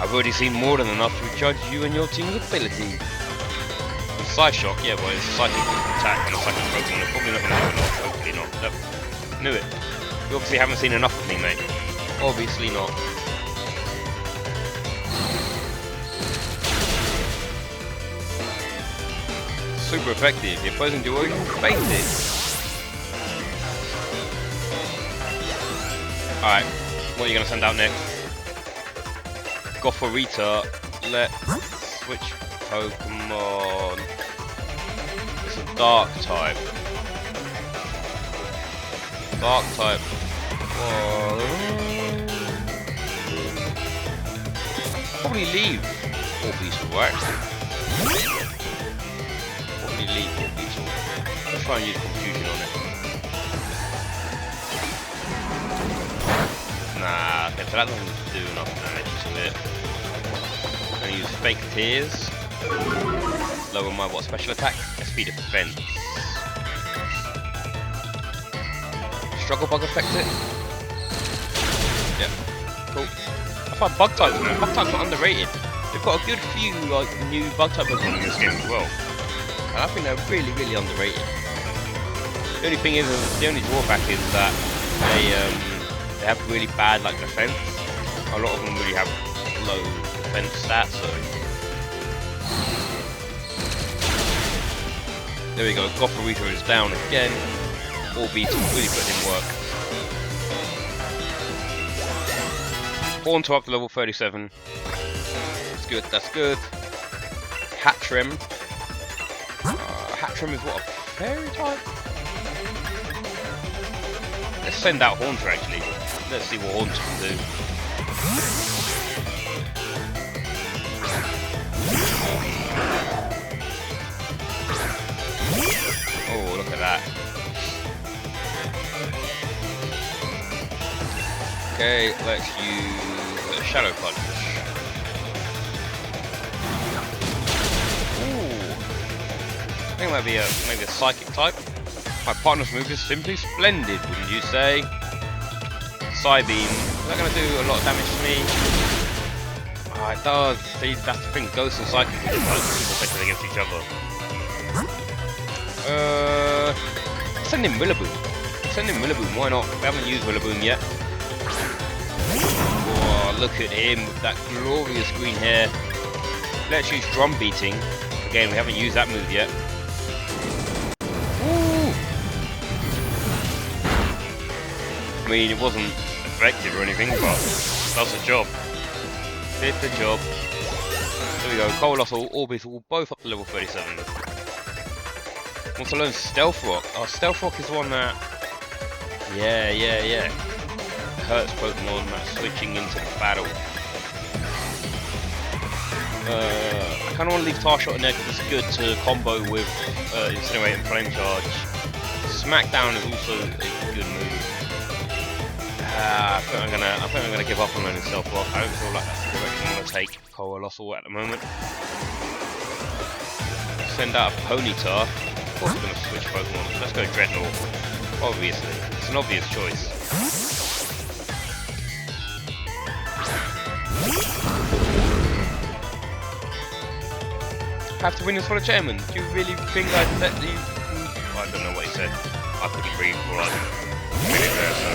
Speaker 1: I've already seen more than enough to recharge you and your team's ability. Side shock, yeah, well, it's a psychic attack and a psychic Pokemon. They're probably not going to have enough. Hopefully not. Nope. Knew it. You obviously haven't seen enough of me, mate. Obviously not. Super effective. The opposing duo faked it. Alright, what are you going to send out next? Gothorita. Let's switch Pokemon. It's a dark type. Dark type. Probably leave Orbeetle, right? Probably leave Orbeetle. Let's try and use confusion on it. Nah, okay, so that doesn't do enough damage to it. I'm gonna use Fake Tears. Lower my what special attack? SP defense. Struggle bug affect it? Yeah. Cool. I find bug types, man. Bug types are underrated. They've got a good few like new bug type Pokemon in this game as well. And I think they're really, really underrated. The only thing is, the only drawback is that they have really bad like defense. A lot of them really have low defense stats, so there we go. Gothorita is down again. Orbeetle really put in work. Haunter up to level 37. That's good, that's good. Hattrem. Hattrem is what, a fairy type? Let's send out Haunter actually. Let's see what Haunter can do. Oh, look at that. Okay, let's use a Shadow Punch. Ooh. I think maybe a Psychic type. My partner's move is simply splendid, wouldn't you say? Psybeam. Is that going to do a lot of damage to me? Oh, it does. See, that's the thing. Ghost and Psychic are super effective against each other. Send in Rillaboom. Send in Rillaboom, why not? We haven't used Rillaboom yet. Oh, look at him with that glorious green hair. Let's use Drum Beating. Again, we haven't used that move yet. Woo! I mean, it wasn't effective or anything, but does the job. Did the job. There we go. Colossal, Orbeetle, both up to level 37. Want to learn Stealth Rock? Oh, Stealth Rock is one that... Yeah. Hurts Pokemon that's switching into the battle. I kind of want to leave Tarshot in there because it's good to combo with Incinerate and Flame Charge. Smackdown is also a good move. I think I'm gonna give up on learning Stealth Rock. I don't feel like that's the direction I want to take Colossal at the moment. Send out a Ponyta. Of course, I'm gonna switch Pokemon. Let's go Dreadnought. Obviously, it's an obvious choice. Have to win this for the chairman. Do you really think I'd let you... I don't know what he said. I couldn't breathe for like a minute there, so...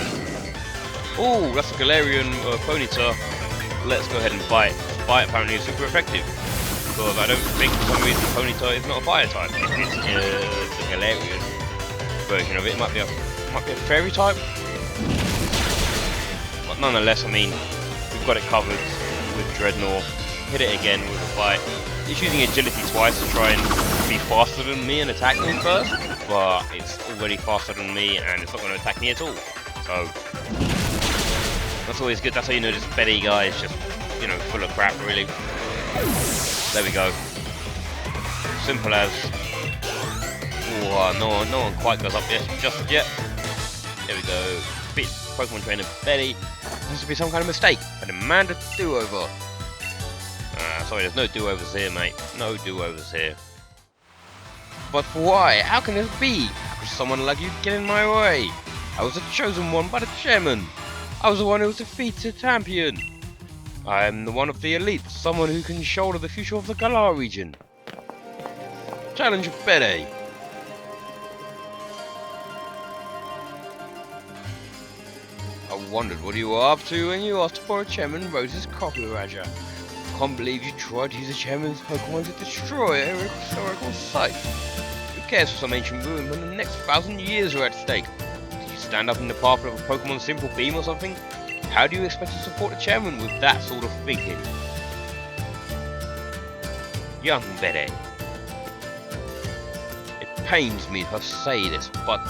Speaker 1: Oh, that's a Galarian Ponyta. Let's go ahead and bite. Bite apparently is super effective. Because I don't think for some reason Ponyta is not a fire type. If it's the Galarian version of it, it might be a fairy type. But nonetheless, I mean, we've got it covered with Dreadnought. Hit it again with a bite. It's using agility twice to try and be faster than me and attack me first, but it's already faster than me and it's not going to attack me at all. So that's always good. That's how you know this Betty guy is just, you know, full of crap, really. There we go. Simple as. Oh, no one quite goes up there just yet. There we go. Defeat Pokemon trainer Betty. There has to be some kind of mistake. I demand a do-over. Sorry, there's no do-overs here, mate. No do-overs here. But why? How can this be? How could someone like you get in my way? I was the chosen one by the chairman. I was the one who was defeated champion. I am the one of the elite, someone who can shoulder the future of the Galar region. Challenge Betty. I wondered what you were up to when you asked for Chairman Rose's copy, Raja. I can't believe you tried to use the Chairman's Pokemon to destroy a historical site. Who cares for some ancient ruin when the next 1,000 years are at stake? Did you stand up in the path of a Pokemon Simple Beam or something? How do you expect to support the Chairman with that sort of thinking? Young Betty. It pains me to say this, but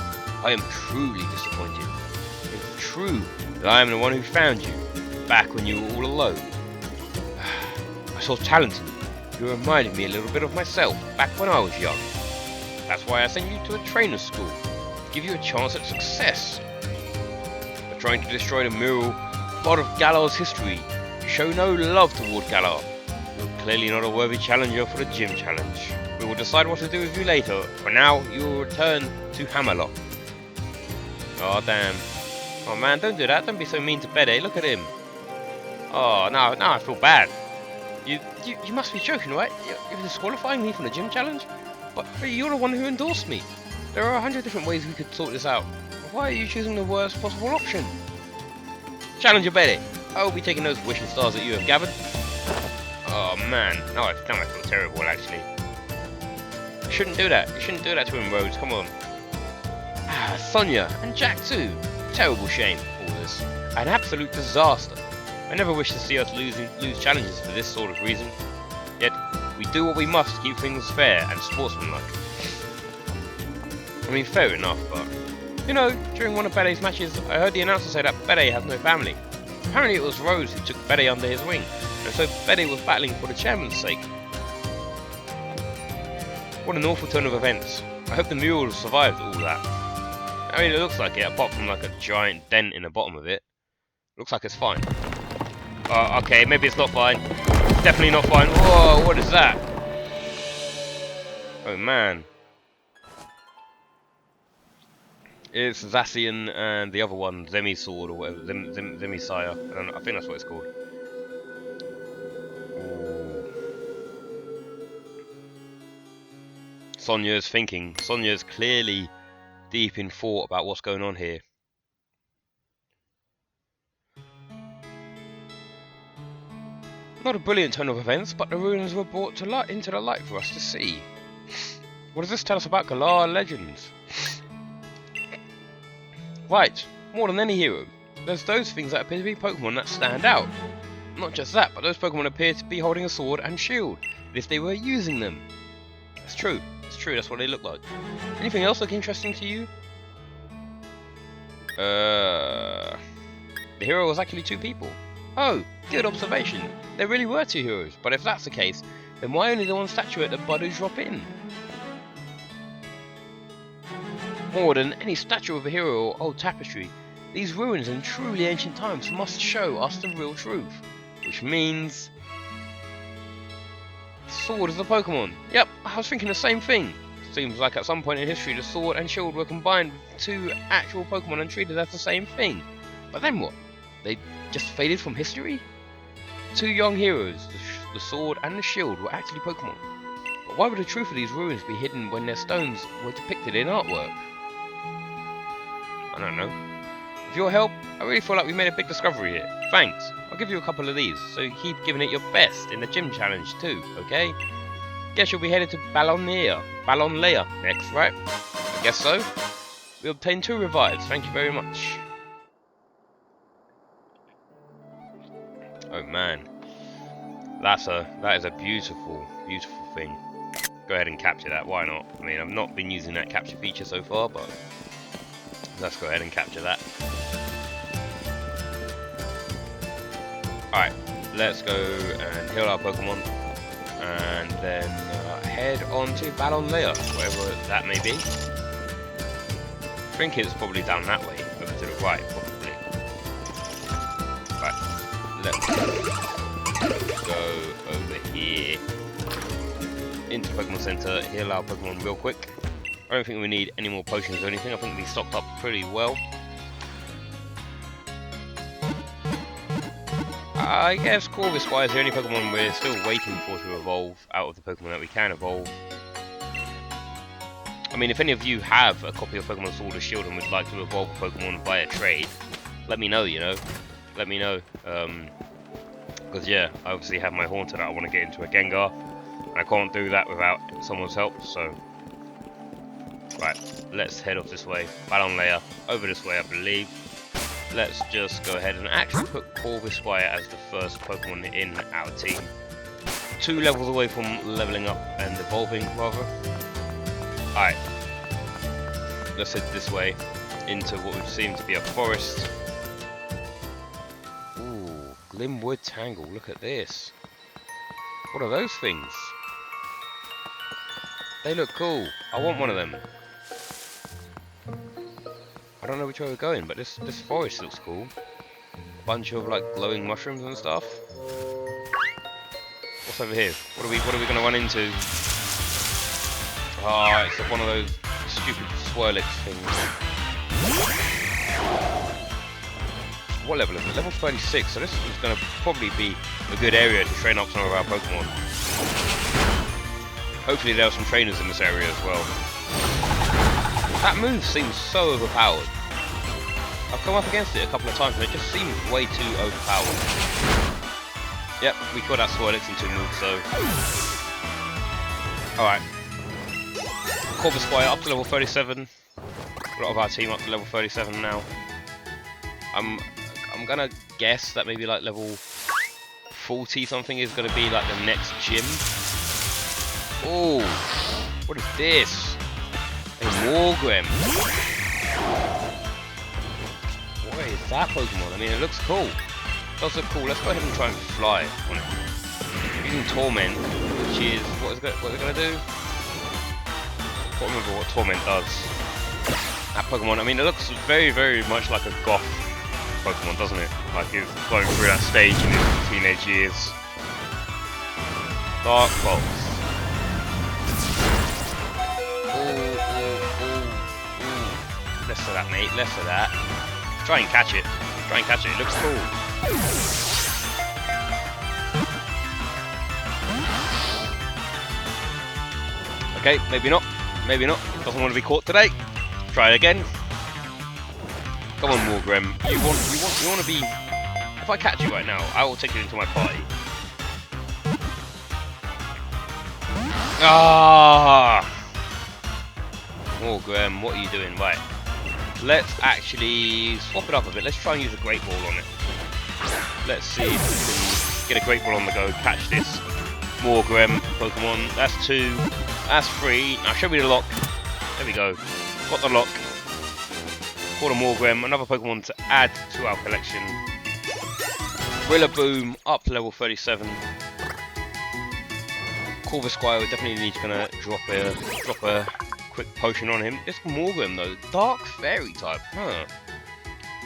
Speaker 1: I am truly disappointed. It's true that I am the one who found you, back when you were all alone. I saw talent in you. You reminded me a little bit of myself, back when I was young. That's why I sent you to a trainer's school, to give you a chance at success. But trying to destroy the mural, part of Galar's history, you show no love toward Galar. You're clearly not a worthy challenger for the gym challenge. We will decide what to do with you later. For now, you will return to Hammerlock. Oh damn. Oh man, don't do that. Don't be so mean to Betty. Look at him. Oh, now I feel bad. You must be joking, right? You're disqualifying me from the gym challenge? But you're the one who endorsed me. There are 100 different ways we could sort this out. Why are you choosing the worst possible option? Challenger Betty. I will be taking those wishing stars that you have gathered. Oh man, now I feel terrible actually. You shouldn't do that. You shouldn't do that to him, Rose. Come on. Ah, Sonia and Jack too. Terrible shame, all this. An absolute disaster. I never wish to see us lose challenges for this sort of reason. Yet, we do what we must to keep things fair and sportsmanlike. I mean, fair enough, but... You know, during one of Betty's matches, I heard the announcer say that Betty has no family. Apparently it was Rose who took Betty under his wing, and so Betty was battling for the chairman's sake. What an awful turn of events. I hope the mural survived all that. I mean, it looks like it, apart from like a giant dent in the bottom of it. Looks like it's fine. Okay, maybe it's not fine. It's definitely not fine. Whoa, what is that? Oh man. It's Zacian and the other one, Zemisword or whatever, Zemisire. I don't know, I think that's what it's called. Ooh. Sonia's thinking. Sonia's clearly deep in thought about what's going on here. Not a brilliant turn of events, but the ruins were brought to into the light for us to see. What does this tell us about Galar legends? Right, more than any hero, there's those things that appear to be Pokemon that stand out. Not just that, but those Pokemon appear to be holding a sword and shield, as if they were using them. It's true, that's what they look like. Anything else look interesting to you? The hero was actually two people. Oh, good observation. There really were two heroes, but if that's the case, then why only the one statuette that Budu drop in? More than any statue of a hero or old tapestry, these ruins in truly ancient times must show us the real truth. Which means... Sword is a Pokemon. Yep, I was thinking the same thing. Seems like at some point in history the sword and shield were combined with two actual Pokemon and treated as the same thing. But then what? They just faded from history? Two young heroes, the sword and the shield, were actually Pokemon. But why would the truth of these ruins be hidden when their stones were depicted in artwork? I don't know. With your help, I really feel like we made a big discovery here. Thanks. I'll give you a couple of these, so you keep giving it your best in the gym challenge too, okay? Guess you'll be headed to Ballonlea next, right? I guess so. We obtained 2 revives, thank you very much. Oh man. That is a beautiful, beautiful thing. Go ahead and capture that, why not? I mean, I've not been using that capture feature so far, but let's go ahead and capture that. Alright, let's go and heal our Pokemon, and then head on to Ballonlea, whatever that may be. I think it's probably down that way, over right, probably. Right, let's go over here into the Pokemon Center, heal our Pokemon real quick. I don't think we need any more potions or anything. I think we stocked up pretty well. I guess Corvus-wise, the only Pokemon we're still waiting for to evolve out of the Pokemon that we can evolve. I mean, if any of you have a copy of Pokemon Sword or Shield and would like to evolve a Pokemon via trade, let me know, you know. Let me know. Because, yeah, I obviously have my Haunter that I want to get into a Gengar. And I can't do that without someone's help, so... Right, let's head off this way. Ballonlea, over this way, I believe. Let's just go ahead and actually put Corvus-Wire as the first Pokemon in our team. 2 levels away from leveling up and evolving, rather. Alright. Let's head this way into what would seem to be a forest. Ooh, Glimwood Tangle, look at this. What are those things? They look cool. I want one of them. I don't know which way we're going, but this forest looks cool. A bunch of like glowing mushrooms and stuff. What's over here? What are we gonna run into? Ah, it's like one of those stupid Swirlix things. What level is it? Level 36. So this is gonna probably be a good area to train up some of our Pokemon. Hopefully there are some trainers in this area as well. That move seems so overpowered. I've come up against it a couple of times and it just seems way too overpowered. Yep, we killed that Swirlix in 2 moves, so... Alright. Corvus-Squire up to level 37. A lot of our team up to level 37 now. I'm gonna guess that maybe like level 40 something is gonna be like the next gym. Oh, what is this? A Wargrim. What is that Pokemon? I mean, it looks cool. It does look cool. Let's go ahead and try and fly on it. Using Torment, which is what is it gonna do? I can't remember what Torment does. That Pokemon. I mean, it looks very, very much like a goth Pokemon, doesn't it? Like he's going through that stage in his teenage years. Dark Pulse. Less of that, mate. Less of that. Try and catch it. Try and catch it. It looks cool. Okay, maybe not. Maybe not. Doesn't want to be caught today. Try it again. Come on, Wargrim. You want to be. If I catch you right now, I will take you into my party. Ah! Wargrim, what are you doing? Right. Let's actually swap it up a bit. Let's try and use a Great Ball on it. Let's see if we can get a Great Ball on the go. Catch this Wargrim Pokemon. That's 2. That's 3. Now show me the lock. There we go. Got the lock. Caught a Wargrim. Another Pokemon to add to our collection. Rillaboom up to level 37. Corvus-Squire, we're definitely gonna drop a quick potion on him. This Wargrim though, Dark Fairy type, huh?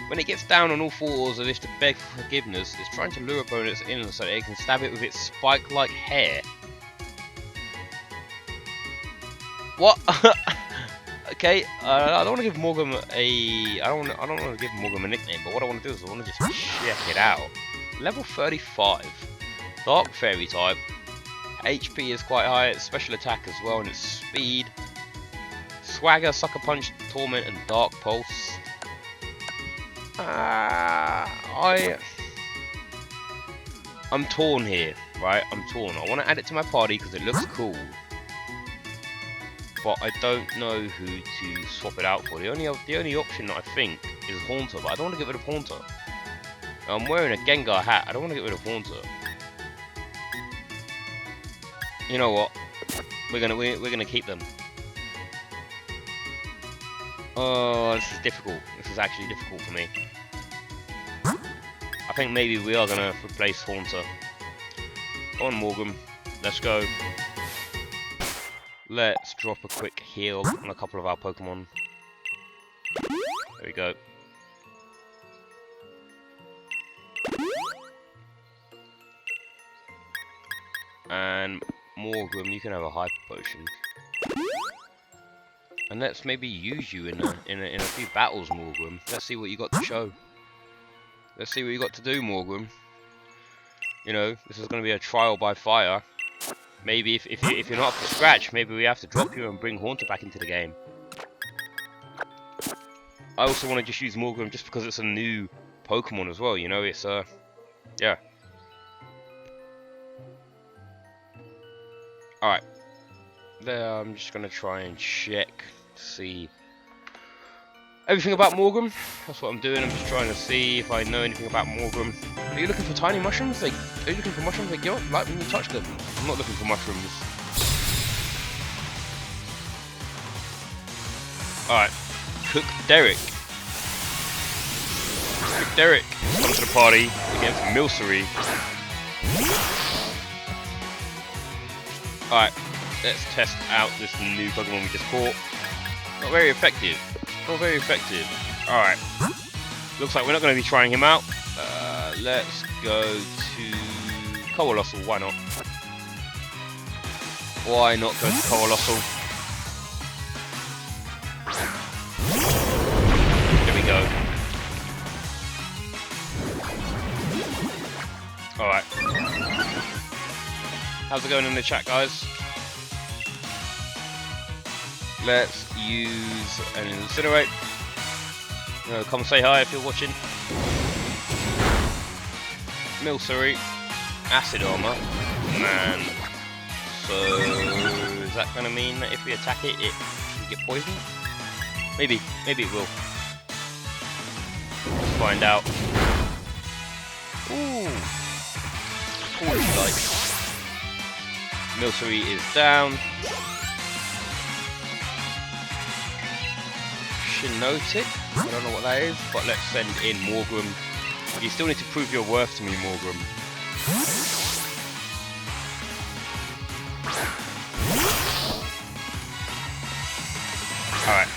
Speaker 1: When it gets down on all fours as if to beg for forgiveness, it's trying to lure opponents in so that it can stab it with its spike-like hair. What? Okay, I don't want to give Wargrim a. I don't want to give Wargrim a nickname, but what I want to do is I want to just check it out. Level 35, Dark Fairy type. HP is quite high, its special attack as well, and its speed. Swagger, Sucker Punch, Torment, and Dark Pulse. I'm torn here, right? I'm torn. I want to add it to my party because it looks cool, but I don't know who to swap it out for. The only option that I think is Haunter, but I don't want to get rid of Haunter. I'm wearing a Gengar hat. I don't want to get rid of Haunter. You know what? We're gonna keep them. Oh, this is difficult. This is actually difficult for me. I think maybe we are gonna replace Haunter. Go on, Wargrim. Let's go. Let's drop a quick heal on a couple of our Pokemon. There we go. And Morgrim, you can have a hyper potion. And let's maybe use you in a few battles, Morgrim. Let's see what you got to show. Let's see what you got to do, Morgrim. You know, this is going to be a trial by fire. Maybe if you're not up to scratch, maybe we have to drop you and bring Haunter back into the game. I also want to just use Morgrim just because it's a new Pokemon as well. You know, it's yeah. All right. There, I'm just gonna try and check to see everything about Morgrim. That's what I'm doing. I'm just trying to see if I know anything about Morgrim. Are you looking for tiny mushrooms? Like, are you looking for mushrooms like you don't like when you touch them? I'm not looking for mushrooms. Alright. Cook Derek. Cook Derek comes to the party against Milcery. Alright. Let's test out this new Pokemon we just caught. Not very effective. Not very effective. Alright. Looks like we're not going to be trying him out. Let's go to Coalossal. Why not? Why not go to Coalossal? There we go. Alright. How's it going in the chat, guys? Let's use an Incinerate. Come say hi if you're watching. Milcery. Acid Armor. Man. So, is that going to mean that if we attack it, it can get poisoned? Maybe. Maybe it will. Let's find out. Ooh. Foolish like. Milcery is down. Notic. I don't know what that is, but let's send in Morgrim. You still need to prove your worth to me, Morgrim. Alright.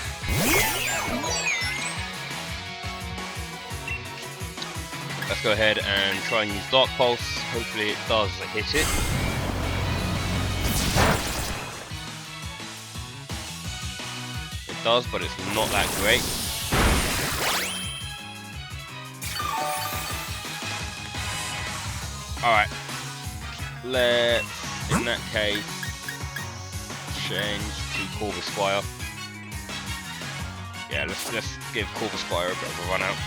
Speaker 1: Let's go ahead and try and use Dark Pulse. Hopefully it does hit it. Does, but it's not that great. Alright. Let's, in that case, change to Corvisquire. Yeah, let's give Corvisquire a bit of a run out.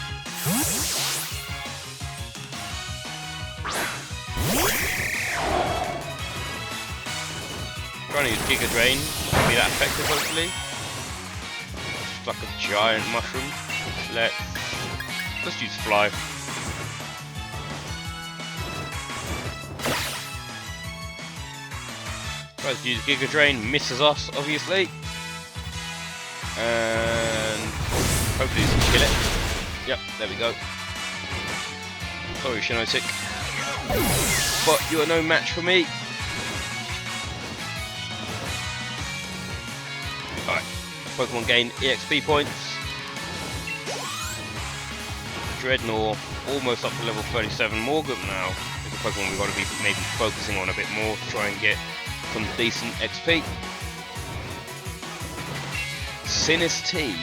Speaker 1: Trying to use Giga Drain. Won't be that effective, hopefully. Like a giant mushroom. Let's use Fly. Tries to use Giga Drain, misses us obviously, and hopefully this can kill it. Yep, there we go. Sorry, Shinotic, but you are no match for me. Alright. Pokemon gain EXP points. Dreadnought almost up to level 37. Morgrim now is a Pokemon we've got to be maybe focusing on a bit more to try and get some decent XP. Sinistee.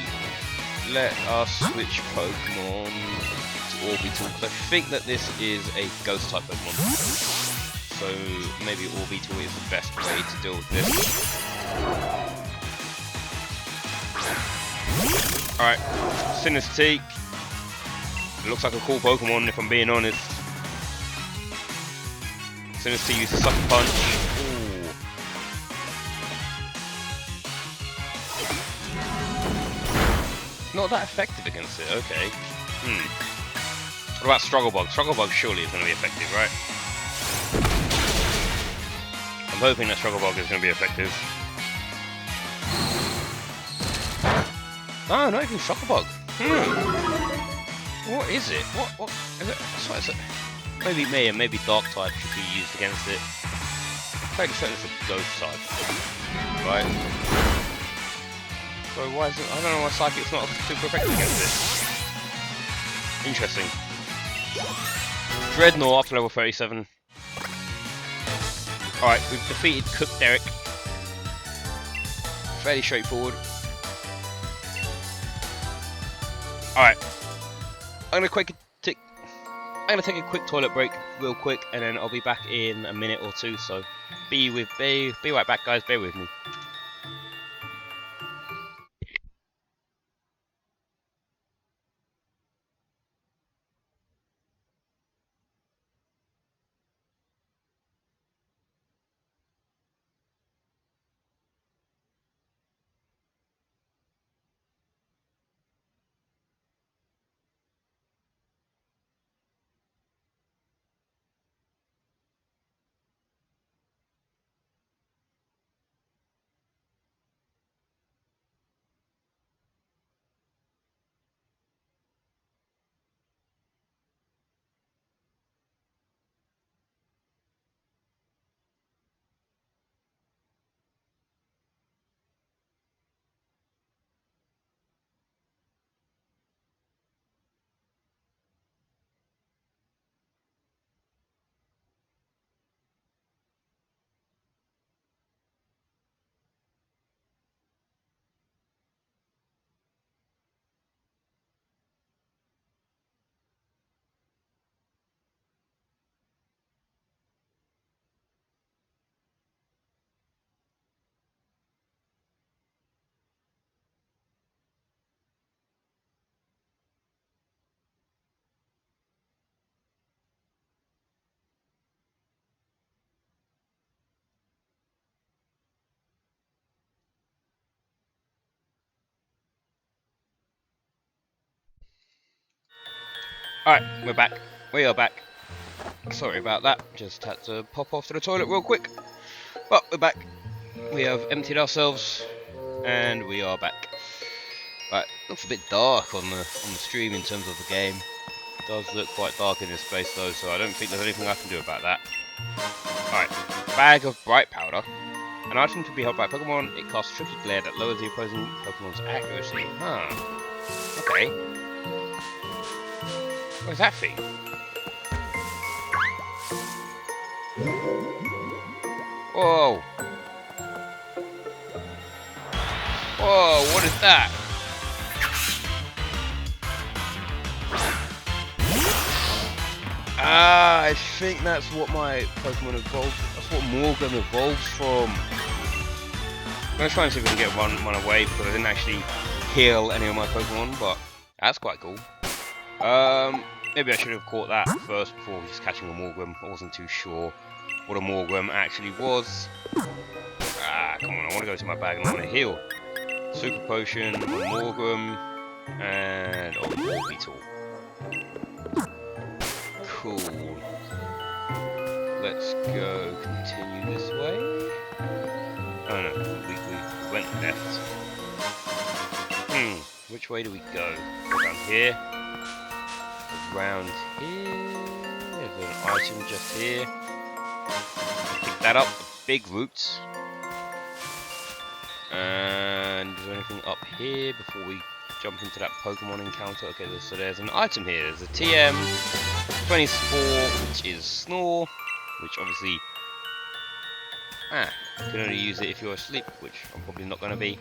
Speaker 1: Let us switch Pokemon to Orbital because I think that this is a Ghost type Pokemon. So maybe Orbital is the best way to deal with this. Alright, Sinistee. It looks like a cool Pokemon if I'm being honest. Sinistee uses Sucker Punch. Ooh. Not that effective against it, okay. What about Struggle Bug? Struggle Bug surely is going to be effective, right? I'm hoping that Struggle Bug is going to be effective. Oh, not even Struggle Bug. What is it? What is it? What is it? Maybe me and maybe Dark type should be used against it. Fairly certain it's a Ghost type. Right? So why is it? I don't know why Psychic's not super effective against it. Interesting. Dreadnought up to level 37. Alright, we've defeated Cook Derrick. Fairly straightforward. Alright. I'm gonna take a quick toilet break real quick, and then I'll be back in a minute or two, so be right back, guys, bear with me. Alright, we're back. We are back. Sorry about that, just had to pop off to the toilet real quick. But we're back. We have emptied ourselves, and we are back. Right, looks a bit dark on the stream in terms of the game. It does look quite dark in this place though, so I don't think there's anything I can do about that. Alright, bag of bright powder. An item to be held by a Pokemon, it casts tricky glare that lowers the opposing Pokemon's accuracy. Huh. Okay. What is that thing? Whoa! Whoa, what is that? Ah, I think that's what my Pokemon evolved. That's what Morgan evolves from. I'm gonna try and see if we can get one away because I didn't actually heal any of my Pokemon, but that's quite cool. Maybe I should have caught that first before just catching a Morgan. I wasn't too sure what a Morgan actually was. Ah, come on, I want to go to my bag and I want to heal. Super Potion, a Morgan, and a Orbital. Cool. Let's go continue this way. Oh no, we went left. Which way do we go? Go down here. Around here. There's an item just here. Pick that up. Big roots. And is there anything up here before we jump into that Pokemon encounter? Okay, so there's an item here. There's a TM24, which is Snore, which obviously you can only use it if you're asleep, which I'm probably not going to be.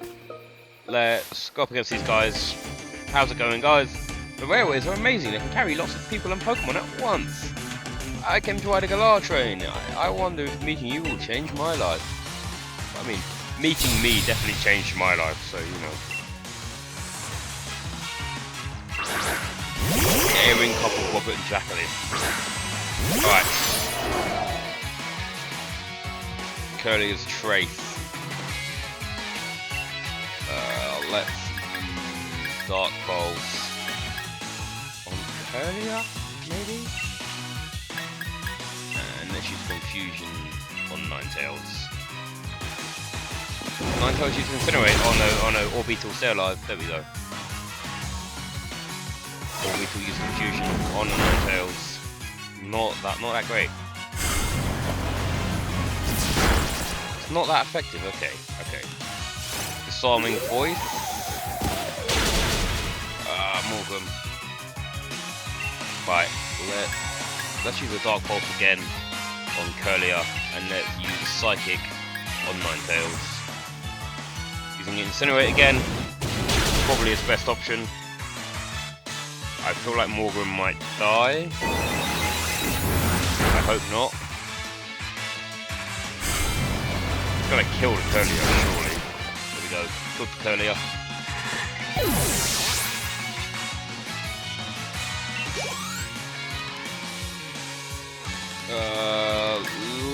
Speaker 1: Let's go up against these guys. How's it going, guys? The railways are amazing. They can carry lots of people and Pokemon at once. I came to ride a Galar train. I wonder if meeting you will change my life. I mean, meeting me definitely changed my life, so you know. Airing couple Robert and Jacqueline. Alright. Curlier's Trace. Let's use Dark Pulse on Curlier, maybe? And let's use Confusion on Ninetales. Ninetales uses Incinerate. Oh no, Orbital, stay alive. There we go. Orbital use Confusion on Ninetales. Not that great. It's not that effective. Okay. Disarming Voice. Morgan. Right, let's use the Dark Pulse again on Curlia, and let's use Psychic on Ninetales. Using Incinerate again, probably his best option. I feel like Morgan might die. I hope not. He's gonna kill the Curlia, surely. There we go, killed the Curlia.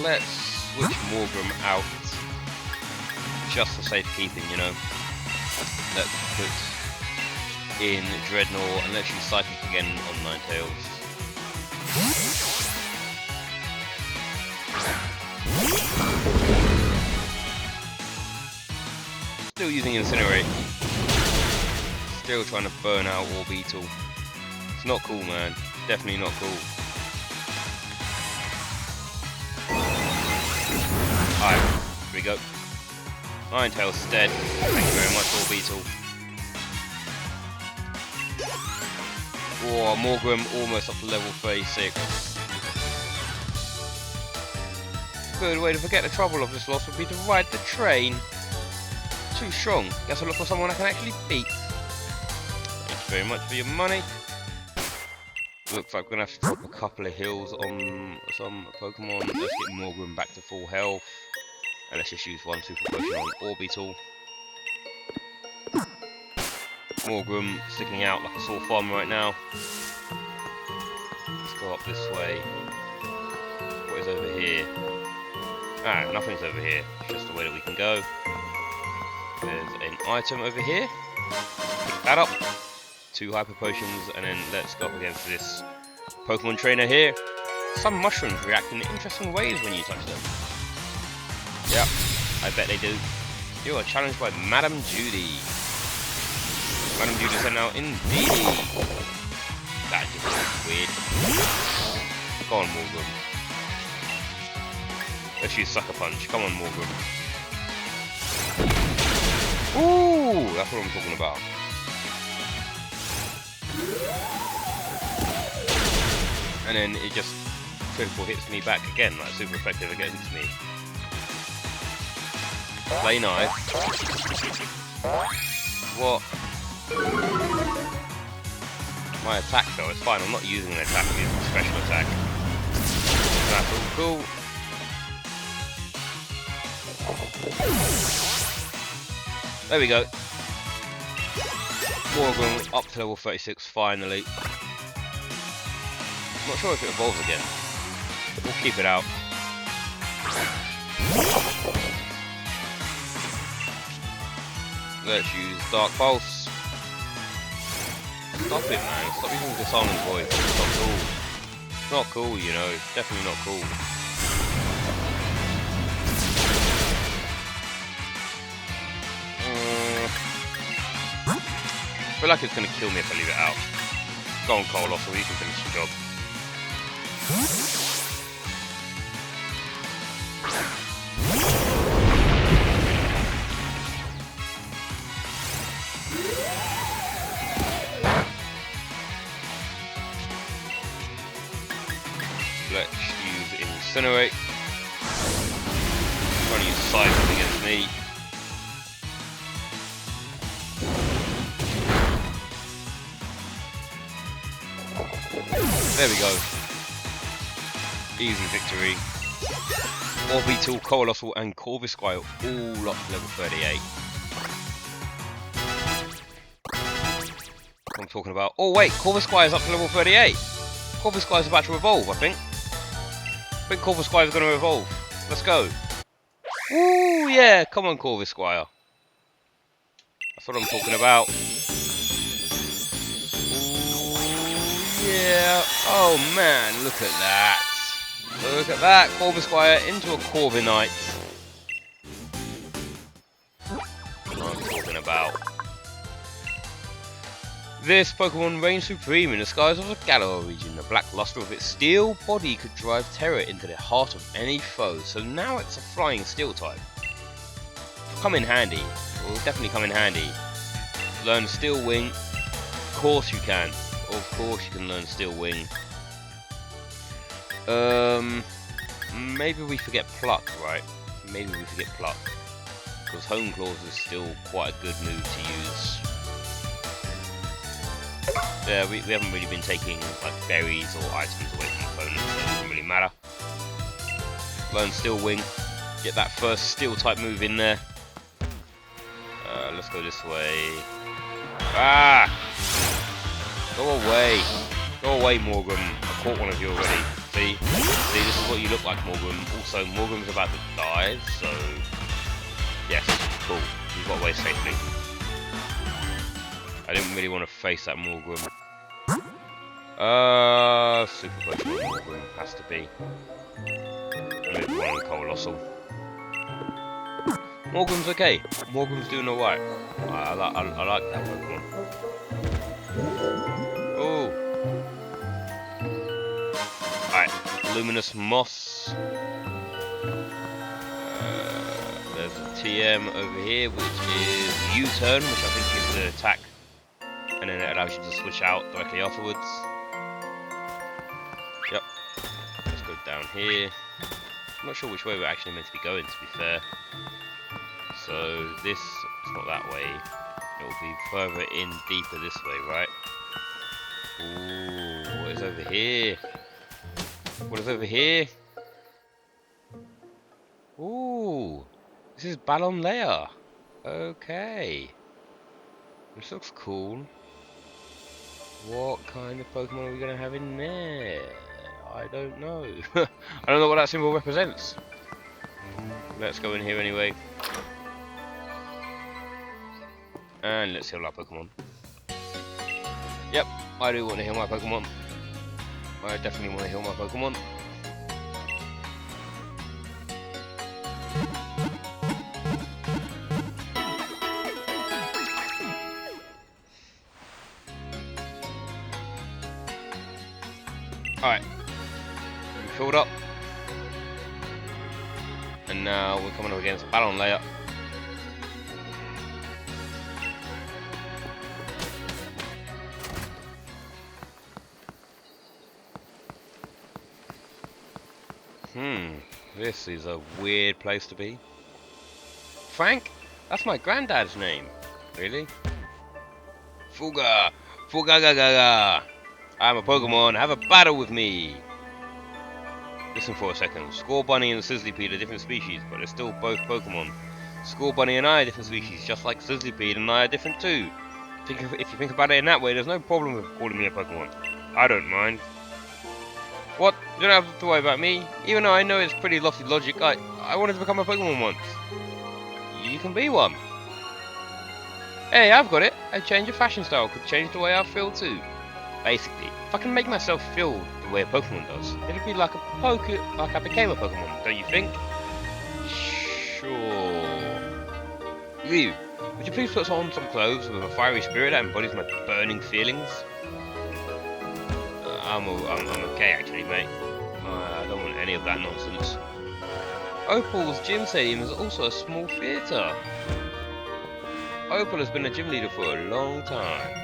Speaker 1: Let's switch Morgan out, just for safekeeping, you know. Let's put in Dreadnought, and let's use Psychic again on Ninetales. Still using Incinerate. Still trying to burn out Orbeetle. It's not cool, man. Definitely not cool. Alright, here we go. Ninetales is dead. Thank you very much, Orbeetle. Oh, Morgrim almost up to level 36. Good way to forget the trouble of this loss would be to ride the train. Too strong. Guess I'll look for someone I can actually beat. Thank you very much for your money. Looks like we're gonna have to drop a couple of heals on some Pokemon. Let's get Morgrim back to full health. And let's just use one super potion on Orbeetle. Morgrim sticking out like a sore thumb right now. Let's go up this way. What is over here? Ah, nothing's over here. It's just the way that we can go. There's an item over here. Pick that up. 2 hyper potions, and then let's go up against this Pokemon trainer here. Some mushrooms react in interesting ways when you touch them. Yep, I bet they do. You are challenged by Madam Judy. Madam Judy sent out indeed. That just looks weird. Go on, Morgrim. Let's use Sucker Punch. Come on, Morgrim. Ooh, that's what I'm talking about. And then it just critical hits me back again, like super effective against me. Play knife. What? My attack though, it's fine, I'm not using an attack, I'm using a special attack. That's all cool. There we go. Morgan up to level 36 finally. Not sure if it evolves again. We'll keep it out. Let's use Dark Pulse. Stop it, man. Stop using Disarming Voice. It's not cool. It's not cool, you know. It's definitely not cool. I feel like it's going to kill me if I leave it out. Go on, Cole, so you can finish the job. Let's use Incinerate. I'm trying to use Psychic against me. There we go. Easy victory. Orbeetle, Coalossal and Corvisquire all up to level 38. What I'm talking about. Oh wait, Corvisquire's up to level 38. Corvisquire's about to evolve, I think. I think Corvisquire's going to evolve. Let's go. Ooh, yeah, come on Corvisquire. That's what I'm talking about. Yeah, oh man, look at that. Look at that, Corvisquire into a Corviknight. What I'm talking about. This Pokemon reigned supreme in the skies of the Galar Region. The black luster of its steel body could drive terror into the heart of any foe, so now it's a flying steel type. Come in handy, it will definitely come in handy. Learn Steel Wing, of course you can. Of course you can learn Steel Wing. Maybe we forget Pluck, right? Maybe we forget Pluck. Because Home Claws is still quite a good move to use. Yeah, we haven't really been taking like berries or items away from opponents, so it doesn't really matter. Learn Steel Wing, get that first steel type move in there. Let's go this way. Ah! Go away! Go away, Morgan. I caught one of you already. See, this is what you look like, Morgan. Also, Morgan's about to die, so yes, cool. You've got away safely. I didn't really want to face that Morgan. Super Pokemon Morgan has to be. Maybe one Colossal. Morgan's okay. Morgan's doing alright. I like that Pokemon. Oh. Alright, Luminous Moss. There's a TM over here, which is U-turn, which I think is the attack. And then it allows you to switch out directly afterwards. Yep. Let's go down here. I'm not sure which way we're actually meant to be going, to be fair. So this, it's not that way. It will be further in deeper this way, right? Ooh, what is over here? What is over here? Ooh, this is Ballonlea. Okay. This looks cool. What kind of Pokemon are we going to have in there? I don't know. I don't know what that symbol represents. Let's go in here anyway. And let's heal our Pokemon. Yep, I do want to heal my Pokemon. I definitely want to heal my Pokemon. Alright, we filled up. And now we're coming up against Ballonlea. This is a weird place to be. Frank? That's my granddad's name. Really? Fuga! Fuga ga ga ga! I'm a Pokemon, have a battle with me! Listen for a second. Scorbunny and Sizzlipede are different species, but they're still both Pokemon. Scorbunny and I are different species, just like Sizzlipede and I are different too. If you think about it in that way, there's no problem with calling me a Pokemon. I don't mind. What? You don't have to worry about me. Even though I know it's pretty lofty logic, I wanted to become a Pokemon once. You can be one. Hey, I've got it. A change of fashion style could change the way I feel too. Basically, if I can make myself feel the way a Pokemon does, it'd be like like I became a Pokemon, don't you think? Sure. You, would you please put on some clothes with a fiery spirit that embodies my burning feelings? I'm okay actually, mate. I don't want any of that nonsense. Opal's gym stadium is also a small theatre. Opal has been a gym leader for a long time.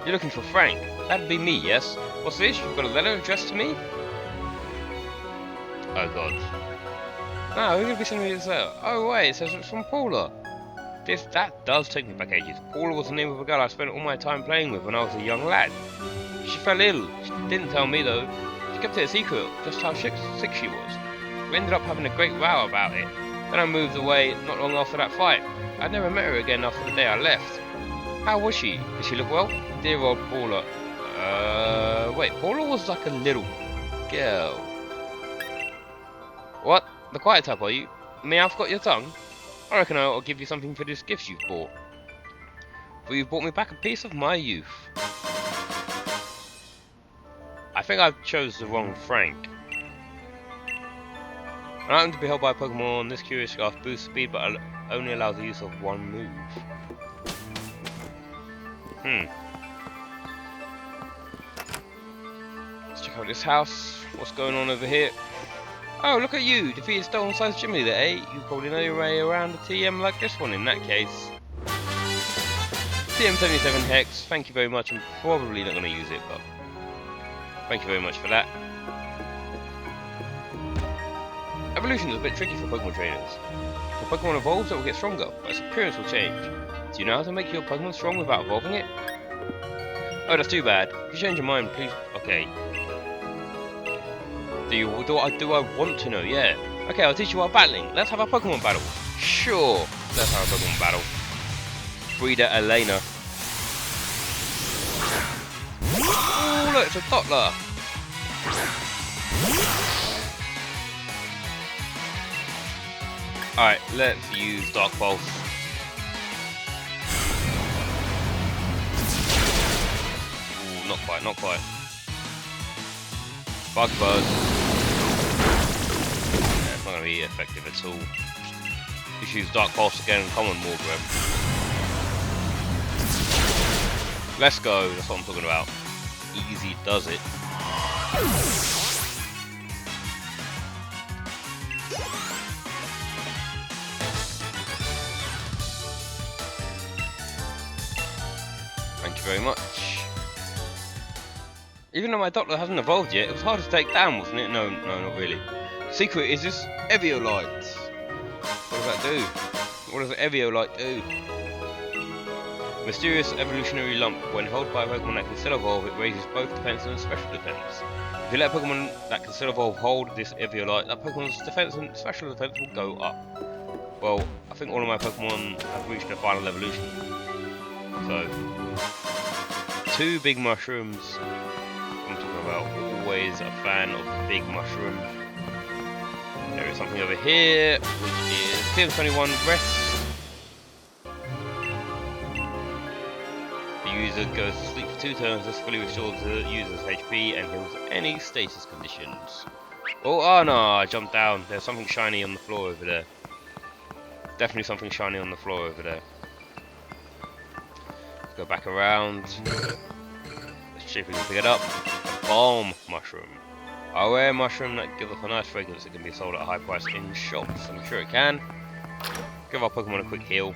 Speaker 1: You're looking for Frank. That'd be me, yes? What's this? You've got a letter addressed to me? Oh god. No, who's going to be sending me this letter? Oh wait, it says it's from Paula. That does take me back ages. Paula was the name of a girl I spent all my time playing with when I was a young lad. She fell ill. She didn't tell me though. She kept it a secret, just how sick she was. We ended up having a great row about it. Then I moved away not long after that fight. I never met her again after the day I left. How was she? Did she look well? Dear old Paula. Wait, Paula was like a little girl. What? The quiet type, are you? May I've got your tongue? I reckon I'll give you something for this gift you've bought. For you've brought me back a piece of my youth. I think I've chose the wrong Frank. An item to be held by a Pokemon, this curious scarf boosts speed but only allows the use of one move. Let's check out this house. What's going on over here? Oh, look at you! Defeated Stow-on-side gym leader, eh? You probably know your way around a TM like this one in that case. TM77 Hex, thank you very much. I'm probably not going to use it, but thank you very much for that. Evolution is a bit tricky for Pokemon trainers. When Pokemon evolves, it will get stronger, but its appearance will change. Do you know how to make your Pokemon strong without evolving it? Oh, that's too bad. If you change your mind, please. Okay. Do I want to know? Yeah. Okay, I'll teach you about battling. Let's have a Pokemon battle. Sure. Let's have a Pokemon battle. Breeder Elena. Oh, look, it's a Dottler. Alright, let's use Dark Pulse. Ooh, not quite, not quite. Bug Buzz. Yeah, it's not going to be effective at all. Just use Dark Pulse again and Common Morgrem. Let's go, that's what I'm talking about. Easy does it. Thank you very much. Even though my Dottler hasn't evolved yet, it was hard to take down, wasn't it? No, not really. Secret is this Eviolite. What does that do? What does Eviolite do? Mysterious evolutionary lump. When held by a Pokemon that can still evolve, it raises both defense and special defense. If you let a Pokemon that can still evolve hold this Eviolite, that Pokemon's defense and special defense will go up. Well, I think all of my Pokemon have reached their final evolution. So, 2 big mushrooms. I'm talking about, always a fan of the big mushroom. There is something over here, which is TM21 Rest. The user goes to sleep for 2 turns. This fully restores the user's HP and heals any stasis conditions. Oh no, I jumped down. There's something shiny on the floor over there. Definitely something shiny on the floor over there. Let's go back around. Let's see if we can pick it up. A Balm Mushroom. A rare mushroom that gives off a nice fragrance that can be sold at a high price in shops. I'm sure it can. Give our Pokemon a quick heal.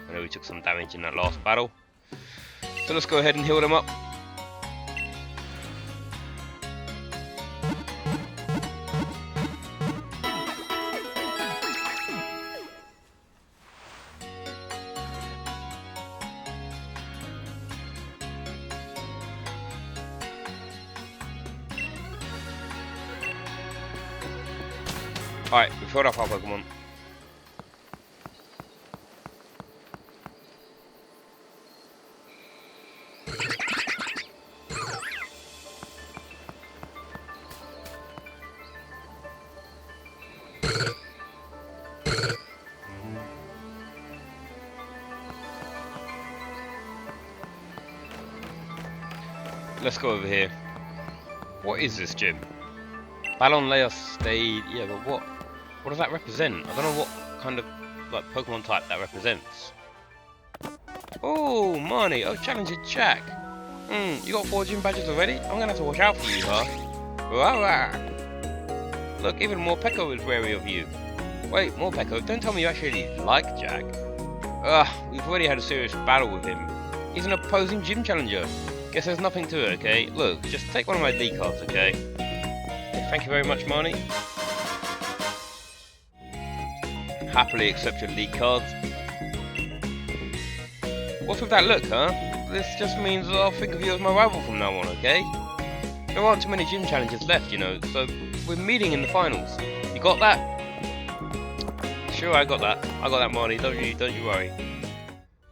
Speaker 1: I know we took some damage in that last battle. So let's go ahead and heal them up. Alright, we've filled up our Pokemon. Let's go over here. What is this gym? Ballonlea stayed. Yeah, but what does that represent? I don't know what kind of like Pokemon type that represents. Oh, money. Oh, Challenger Jack. You got 4 gym badges already? I'm gonna have to watch out for you, huh? Rah-rah. Look, even Morpeko is wary of you. Wait, Morpeko, don't tell me you actually like Jack. We've already had a serious battle with him. He's an opposing gym challenger. Guess there's nothing to it, okay? Look, just take one of my D cards, okay? Thank you very much, Marnie. Happily accept your league cards. What's with that look, huh? This just means I'll think of you as my rival from now on, okay? There aren't too many gym challenges left, you know, so we're meeting in the finals. You got that? Sure, I got that. I got that, Marnie. Don't you worry.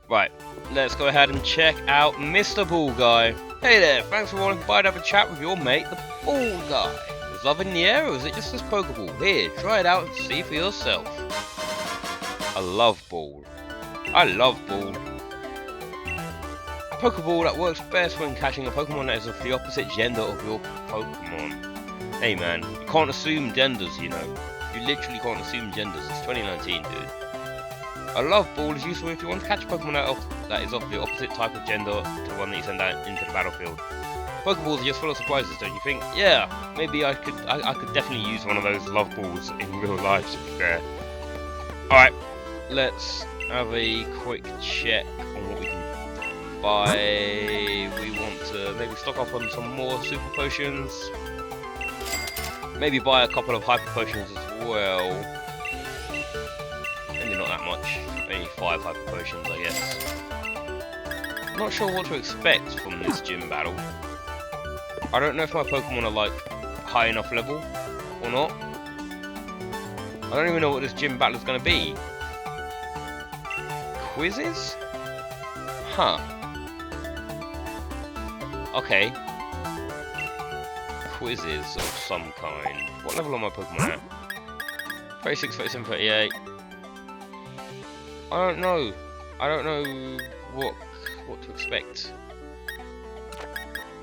Speaker 1: Right, let's go ahead and check out Mr. Ball Guy. Hey there, thanks for wanting by to have a chat with your mate, the Ball Guy. Is love in the air, or is it just this Pokeball? Here, try it out and see for yourself. I love Ball. I love Ball. A Pokeball that works best when catching a Pokemon that is of the opposite gender of your Pokemon. Hey man, you can't assume genders, you know. You literally can't assume genders. It's 2019, dude. A love ball is useful if you want to catch a Pokemon that is of the opposite type of gender to the one that you send out into the battlefield. Pokeballs are just full of surprises, don't you think? Yeah, maybe I could definitely use one of those love balls in real life, to be fair. Alright, let's have a quick check on what we can buy. We want to maybe stock up on some more super potions. Maybe buy a couple of hyper potions as well, maybe not that much. Only 5 hyper potions, I guess. I'm not sure what to expect from this gym battle. I don't know if my Pokemon are like high enough level or not. I don't even know what this gym battle is going to be. Quizzes? Huh. Okay. Quizzes of some kind. What level are my Pokemon at? 36, 37, 38. I don't know. I don't know what to expect.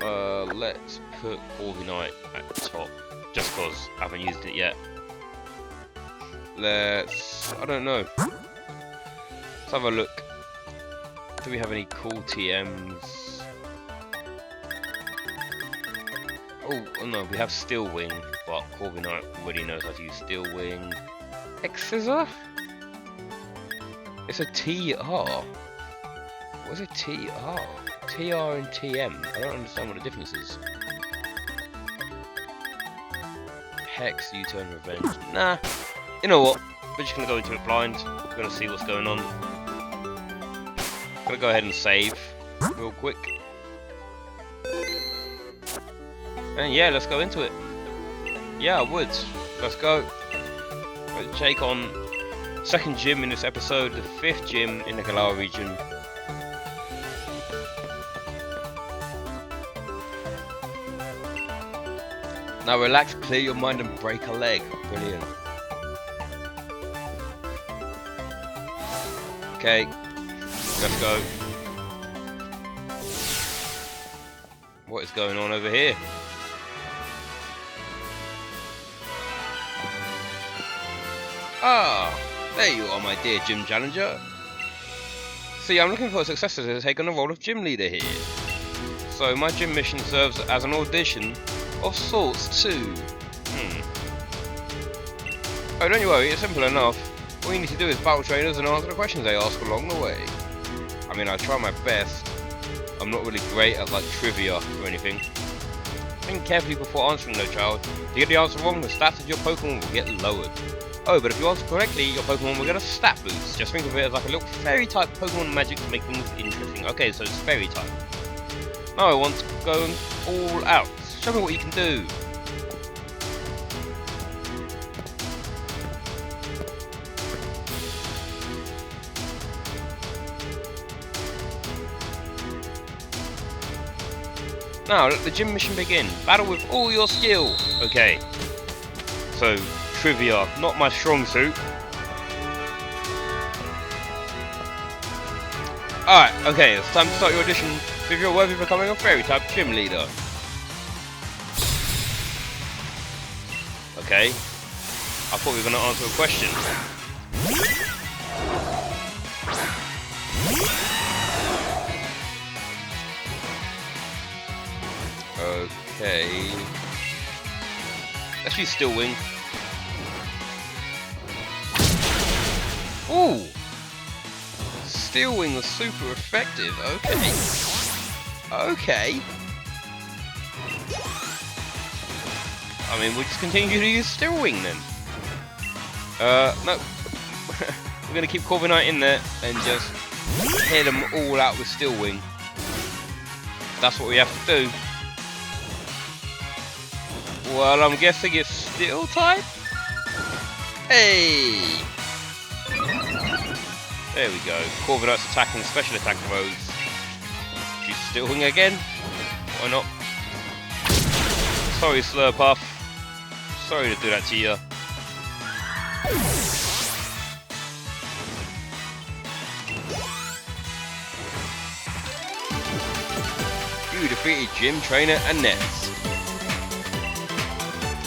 Speaker 1: Let's put Corviknight at the top, just cause I haven't used it yet. I don't know. Let's have a look. Do we have any cool TMs? Oh no, we have Steel Wing, but Corviknight already knows how to use Steel Wing. X-Scissor? It's a TR. What's a TR? TR and TM. I don't understand what the difference is. Hex, U-turn, revenge. Nah. You know what? We're just gonna go into it blind. We're gonna see what's going on. Gonna go ahead and save real quick. And yeah, let's go into it. Yeah, I would. Let's go. Let's take on second gym in this episode, the 5th gym in the Galar region. Now relax, clear your mind and break a leg. Brilliant. Okay, let's go. What is going on over here? Ah, there you are, my dear gym challenger. See, I'm looking for a successor to take on the role of gym leader here. So my gym mission serves as an audition of sorts too. Oh, don't you worry, it's simple enough. All you need to do is battle trainers and answer the questions they ask along the way. I mean, I try my best. I'm not really great at like trivia or anything. Think carefully before answering though, child. If you get the answer wrong, the stats of your Pokemon will get lowered. Oh, but if you answer correctly, your Pokemon will get a stat boost. Just think of it as like a little fairy type Pokemon magic to make things interesting. Okay, so it's fairy type. Now I want to go all out. Show me what you can do. Now let the gym mission begin. Battle with all your skill. Okay. So trivia, not my strong suit. Alright, okay, it's time to start your audition if you're worthy of becoming a fairy type gym leader. Okay. I thought we were going to answer a question. Okay. Let's use Steel Wing. Ooh! Steel Wing was super effective. Okay. Okay. I mean, we'll just continue to use Steel Wing then. No. We're gonna keep Corviknight in there and just hit them all out with Steel Wing. That's what we have to do. Well, I'm guessing it's Steel type? Hey! There we go. Corviknight's attacking special attack modes. Use Steel Wing again? Why not? Sorry, Slurpuff. Sorry to do that to you. You defeated Gym Trainer and Nets.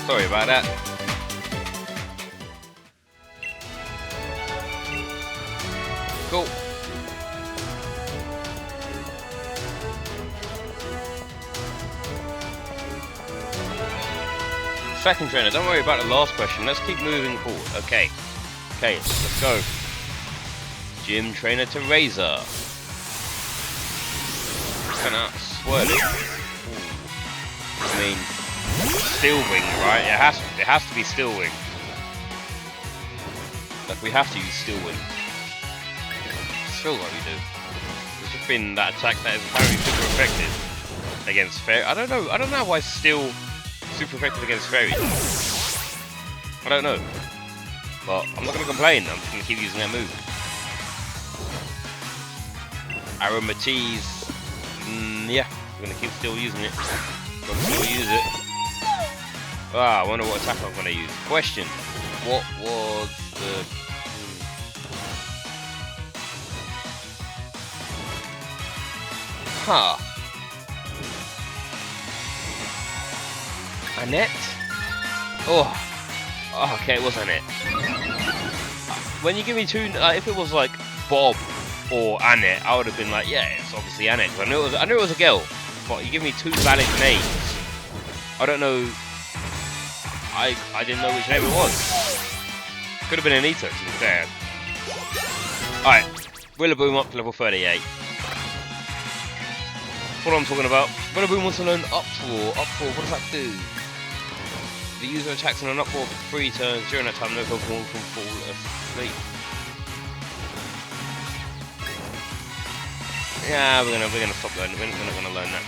Speaker 1: Sorry about that. Cool. Second trainer, don't worry about the last question. Let's keep moving forward. Okay. Okay, let's go. Gym Trainer to Razor. Kind of swirly. I mean, Steel Wing, right? It has to be Steel Wing. Like, we have to use Steel Wind. Feels like we do. There's just been that attack that is apparently super effective against Fairy. I don't know why Steel super effective against Fairy. I don't know. But I'm not gonna complain, I'm just gonna keep using that move. Aromatize. Yeah, I'm gonna keep still using it. I'm gonna still use it. Ah, I wonder what attack I'm gonna use. Question. What was the Huh. Annette? Oh. Okay, it was Annette. When you give me two, if it was like Bob or Annette, I would have been like, yeah, it's obviously Annette. I knew it was a girl. But you give me two valid names. I don't know. I didn't know which name it was. Could have been Anita, to be fair. Alright, Rillaboom up to level 38. That's what I'm talking about. Rillaboom wants to learn up four. What does that do? The user attacks on an up four for 3 turns. During that time, no Pokemon can fall asleep. Yeah, we're gonna stop learning. We're not gonna learn that.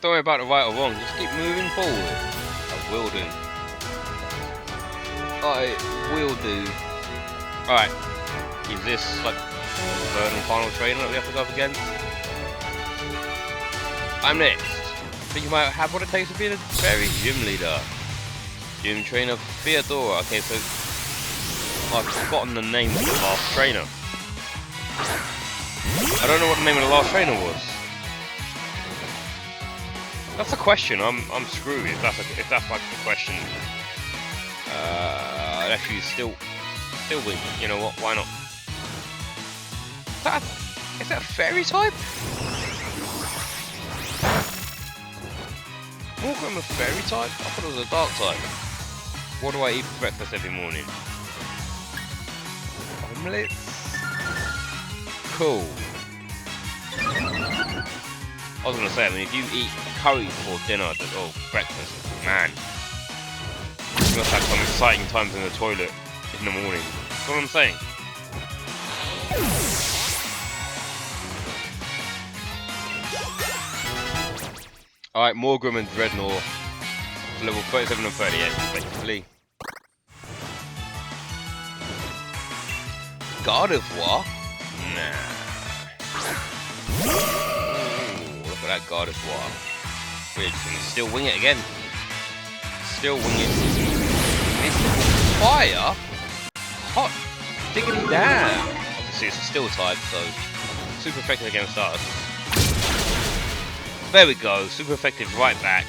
Speaker 1: Don't worry about the right or wrong, just keep moving forward. I will do. I will do. Alright. Is this like the third and final trainer that we have to go up against? I'm next. Think you might have what it takes to be a fairy gym leader. Gym trainer Theodora. Okay, so I've forgotten the name of the last trainer. I don't know what the name of the last trainer was. That's a question. I'm screwed if that's like the question. Let's use still win. You know what? Why not? Is that a fairy type? Morgan a fairy type? I thought it was a dark type. What do I eat for breakfast every morning? Omelets? Cool. I was gonna say, I mean, if you eat curry for dinner or breakfast, man, you must have some exciting times in the toilet in the morning. That's what I'm saying. Alright, Morgrim and Dreadnought for level 37 and 38, respectively. Gardevoir? Nah. Ooh, look at that Gardevoir. We're just gonna still wing it again. Still wing it. It's fire? Hot diggity damn! Obviously it's a steel type, so super effective against us. There we go, super effective right back.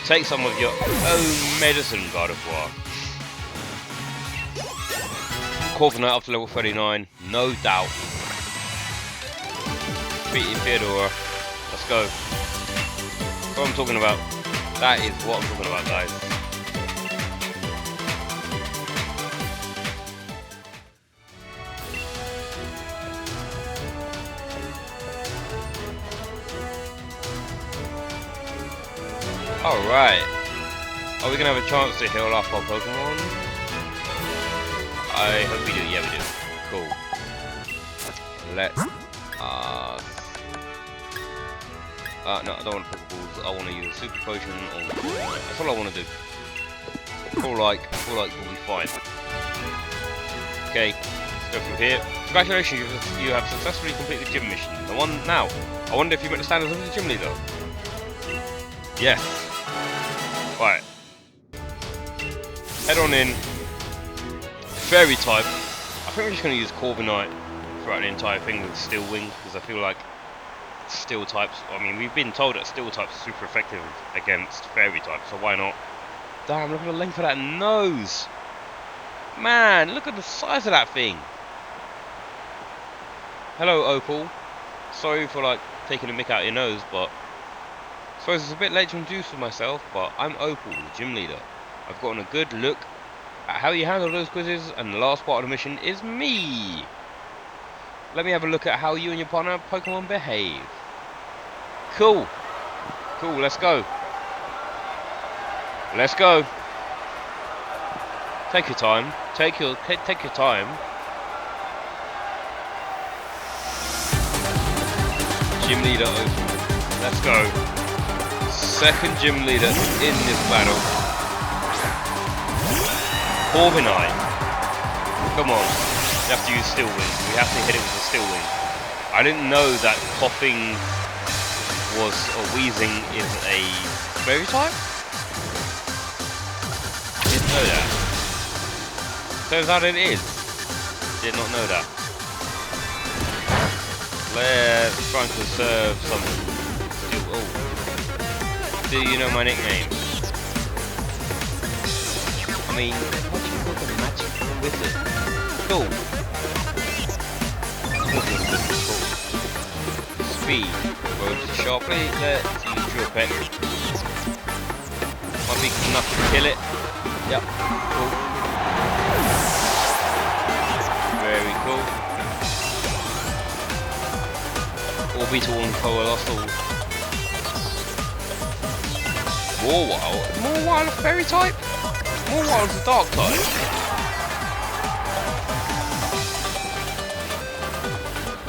Speaker 1: Take some of your own medicine, Gardevoir. Corviknight up to level 39, no doubt. Beating Theodora. Let's go. That's what I'm talking about. That is what I'm talking about, guys. Alright. Are we gonna have a chance to heal off our Pokemon? I hope we do. Yeah, we do. Cool. Let us... no, I don't want Pokeballs. I want to use a Super Potion or... That's all I want to do. I feel like we'll be fine. Okay, let's go through here. Congratulations, you have successfully completed the gym mission. The one now. I wonder if you met the standards of the gym leader. Yes. Right. Head on in. Fairy type. I think we're just going to use Corviknight throughout the entire thing with Steel Wing, because I feel like Steel types, I mean, we've been told that Steel types are super effective against Fairy types, so why not? Damn, look at the length of that nose! Man, look at the size of that thing! Hello, Opal. Sorry for, like, taking a mick out of your nose, but... I suppose it's a bit late to introduce for myself, but I'm Opal, the gym leader. I've gotten a good look at how you handle those quizzes, and the last part of the mission is me! Let me have a look at how you and your partner Pokemon behave. Cool. Cool, let's go. Let's go. Take your time. Take your time. Gym leader open. Let's go. Second gym leader in this battle. Corviknight. Come on. We have to use Steel Wing. We have to hit it with a Steel Wing. I didn't know that coughing was, or wheezing is a fairy type? Didn't know that. Turns out it is. Did not know that. Let's try and conserve some Steel. Oh. Do you know my nickname? I mean, what do you call the magic wizard? Cool. Speed. Roll sharply. Let's use Drill Peck. Might be enough to kill it. Yep. Cool. Very cool. Orbital and Colossal. Morwild? Morwild a fairy type? Morwild's a dark type.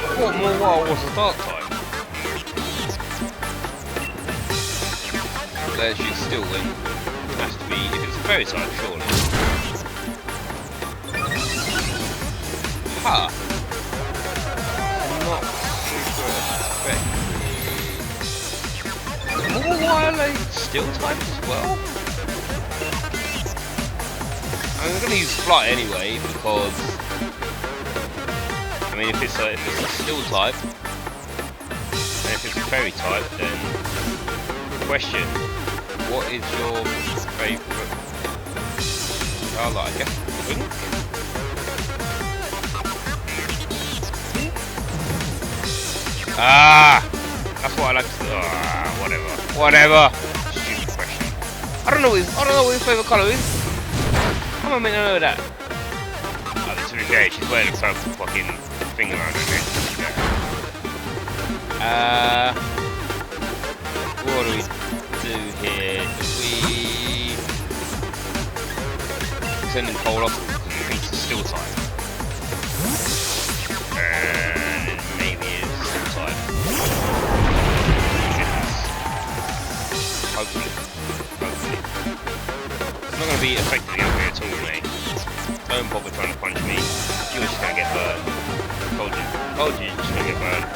Speaker 1: I thought Morwild was a dark type. Let's use Steel Wing. Has to be, if it's a fairy type, surely. Ha! Not super effective. Morwild a Steel type as well? I'm gonna use Flight anyway, because I mean if it's a Steel type, and if it's a fairy type, then question, what is your favourite colour? I guess pink? Ah! That's what I like to do. Ah, whatever. Stupid question. I don't know what his favourite colour is. How am I meant to know that? Oh, to be fair, she's wearing a purple fucking thing around her neck. What do we do here? We send him cold off because he thinks it's Steel type. And maybe it's Steel type. Hopefully. It's not going to be effective against me at all, mate. Don't bother trying to punch me. You're just going to get burned. Told you you're just going to get burned.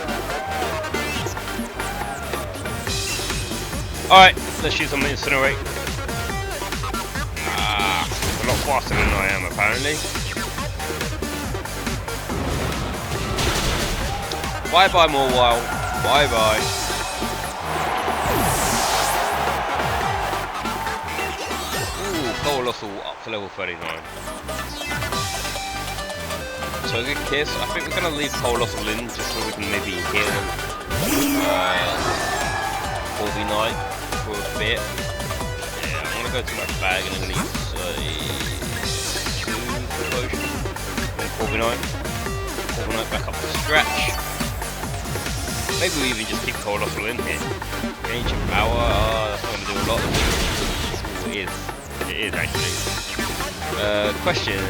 Speaker 1: Alright, let's use some Incinerate. Ah, a lot faster than I am apparently. Bye bye Morwild. Bye bye. Ooh, Colossal up to level 39. So a good kiss. I think we're gonna leave Colossal in just so we can maybe heal Corviknight for a bit. Yeah, I'm gonna go to my bag and I'm gonna use Super Potion on Corviknight. Corviknight back up to scratch. Maybe we even just keep Colossal in here. Ancient Power, that's not gonna do a lot. Ooh, it is actually. Question,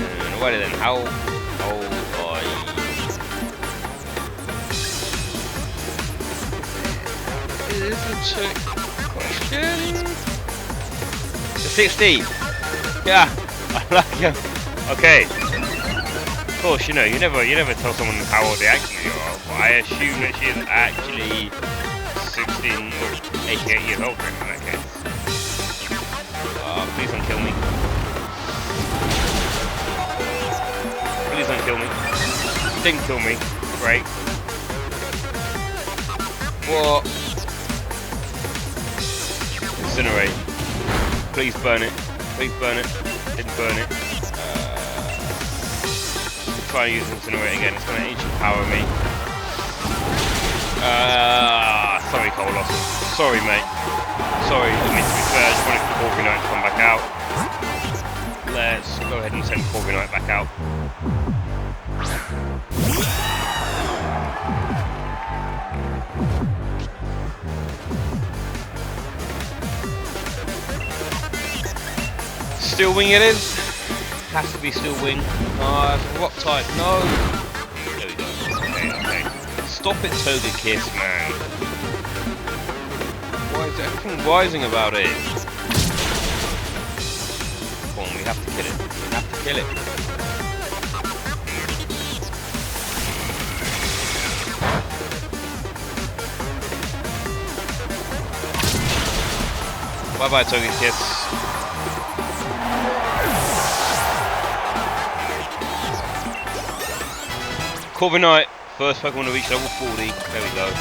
Speaker 1: well then, how old are you? Is a trick question. 16. Yeah, I like him. Okay. Of course, you know, you never tell someone how old they actually are, but I assume that she is actually 16 or 88 years old then in that case. Please don't kill me. Please don't kill me. You didn't kill me. Great. What? Incinerate. Please burn it. Please burn it. Didn't burn it. Try and use Incinerate again. It's going to ancient power me. Sorry, Colossal. Sorry, mate. Sorry. I mean, to be fair, I just wanted Corviknight to come back out. Let's go ahead and send Corviknight back out. Steel Wing it is. Has to be Steel Wing. No, it's a rock type. No. There we go. Okay. Stop it, Togekiss, man. Why is everything rising about it? Come on, we have to kill it. We have to kill it. Bye bye, Togekiss. Corviknight, first Pokemon to reach level 40. There we go.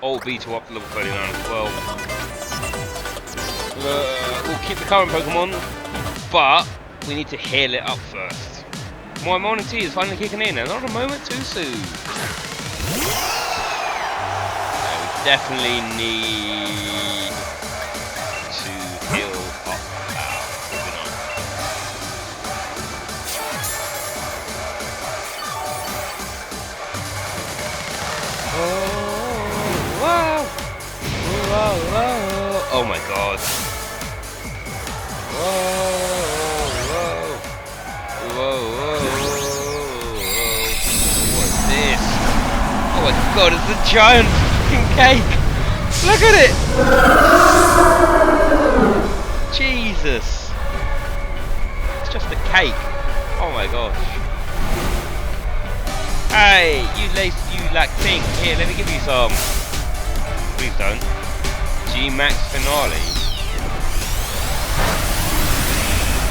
Speaker 1: Old Beetle up to level 39 as well. We'll keep the current Pokemon, but we need to heal it up first. My Morning Tea is finally kicking in, and not a moment too soon. Yeah, we definitely need to heal up our Corviknight. Oh, wow! Whoa, whoa. Oh my god. Whoa. What is this? Oh my god, it's a giant fucking cake! Look at it! Jesus! It's just a cake. Oh my gosh. Hey, you like pink. Here, let me give you some. Please don't. G-Max Finale.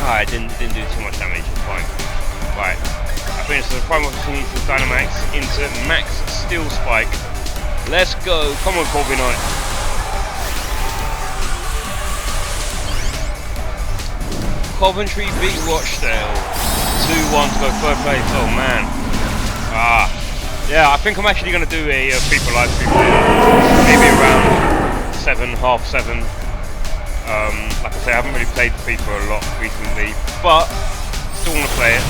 Speaker 1: I didn't do too much damage. Fine. Right. I finished the prime opportunity to Dynamax into Max Steel Spike. Let's go. Come on, Corviknight. Coventry Big Rochdale. 2-1 to go third place. Oh man. Yeah, I think I'm actually going to do a FIFA live stream maybe around 7, half 7. Like I say, I haven't really played FIFA a lot recently, but still want to play it.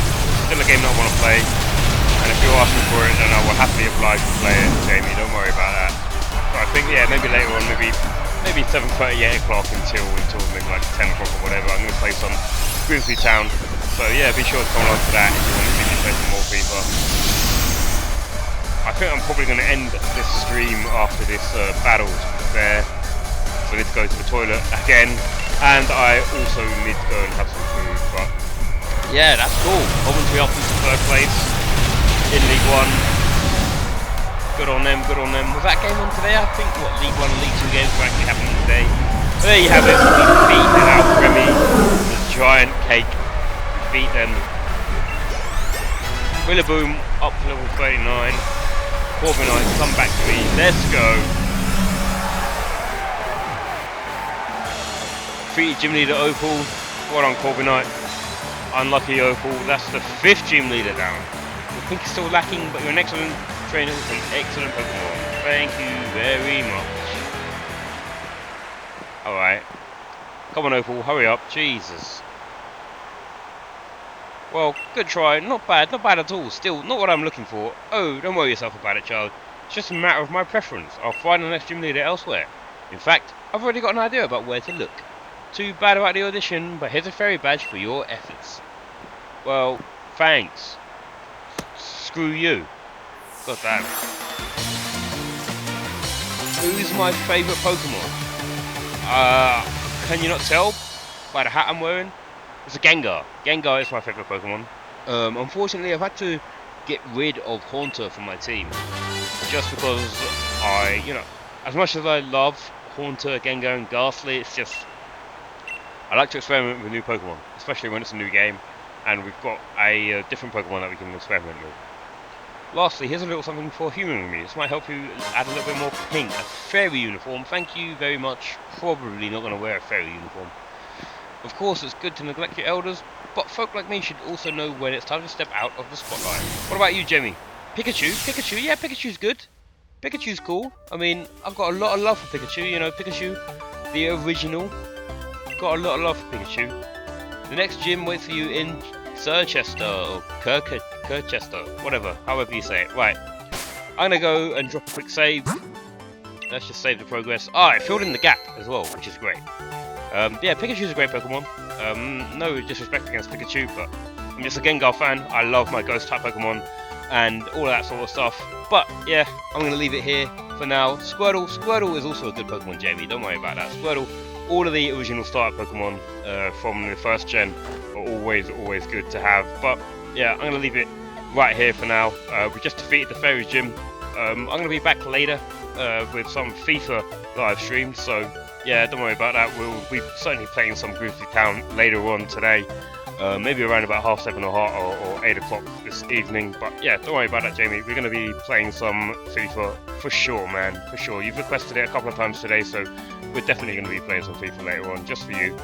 Speaker 1: Still a game that I want to play, and if you're asking for it, then I will happily oblige to play it, Jamie. Don't worry about that. But I think, yeah, maybe later on, maybe 7:30, 8 o'clock until maybe like 10 o'clock or whatever. I'm going to play some Grimsby Town. So yeah, be sure to come along to that if you want to see me play some more FIFA. I think I'm probably going to end this stream after this battle there. So I need to go to the toilet again, and I also need to go and have some food. But yeah, that's cool. Coventry up into third place in League One. Good on them, good on them. Was that game on today? I think what League One and League Two games were actually happening today. But there you have it. We beat out Remy, the giant cake. We beat them. Rillaboom up to level 39. Corviknight, come back to me. Let's go. Defeated Gym Leader Opal. Well done, Corviknight. Unlucky Opal. That's the 5th Gym Leader down. I think it's still lacking, but you're an excellent trainer with an excellent Pokemon. Thank you very much. Alright. Come on, Opal. Hurry up. Jesus. Well, good try. Not bad at all. Still, not what I'm looking for. Oh, don't worry yourself about it, child. It's just a matter of my preference. I'll find the next gym leader elsewhere. In fact, I've already got an idea about where to look. Too bad about the audition, but here's a fairy badge for your efforts. Well, thanks. Screw you. God damn. Who's my favourite Pokemon? Can you not tell by the hat I'm wearing? It's a Gengar. Gengar is my favourite Pokemon. Unfortunately, I've had to get rid of Haunter from my team. Just because as much as I love Haunter, Gengar and Ghastly, it's just, I like to experiment with new Pokemon, especially when it's a new game, and we've got a different Pokemon that we can experiment with. Lastly, here's a little something for humoring with me. This might help you add a little bit more pink. A fairy uniform. Thank you very much. Probably not going to wear a fairy uniform. Of course, it's good to neglect your elders, but folk like me should also know when it's time to step out of the spotlight. What about you, Jemmy? Pikachu? Pikachu? Yeah, Pikachu's good. Pikachu's cool. I mean, I've got a lot of love for Pikachu. You know, Pikachu, the original. Got a lot of love for Pikachu. The next gym waits for you in Circhester or Kirchester, whatever, however you say it. Right, I'm gonna go and drop a quick save. Let's just save the progress. Ah, it filled in the gap as well, which is great. Yeah, Pikachu's a great Pokemon. No disrespect against Pikachu, but I'm just a Gengar fan. I love my ghost type Pokemon and all of that sort of stuff. But yeah, I'm going to leave it here for now. Squirtle is also a good Pokemon, Jamie. Don't worry about that. Squirtle, all of the original starter Pokemon from the first gen are always good to have. But yeah, I'm going to leave it right here for now. We just defeated the Fairy Gym. I'm going to be back later with some FIFA live stream. So yeah, don't worry about that. We'll be certainly playing some Grizzly Town later on today. Maybe around about 7:30 or 8 o'clock this evening. But yeah, don't worry about that, Jamie. We're going to be playing some FIFA for sure, man. For sure. You've requested it a couple of times today, so we're definitely going to be playing some FIFA later on, just for you.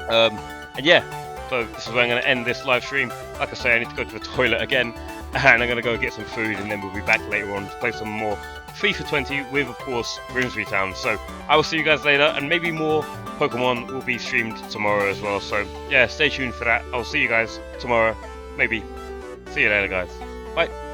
Speaker 1: And yeah, so this is where I'm going to end this live stream. Like I say, I need to go to the toilet again, and I'm going to go get some food, and then we'll be back later on to play some more FIFA 20 with, of course, Grimsby Town. So I will see you guys later, and maybe more Pokemon will be streamed tomorrow as well. So yeah, stay tuned for that. I'll see you guys tomorrow. Maybe. See you later, guys. Bye.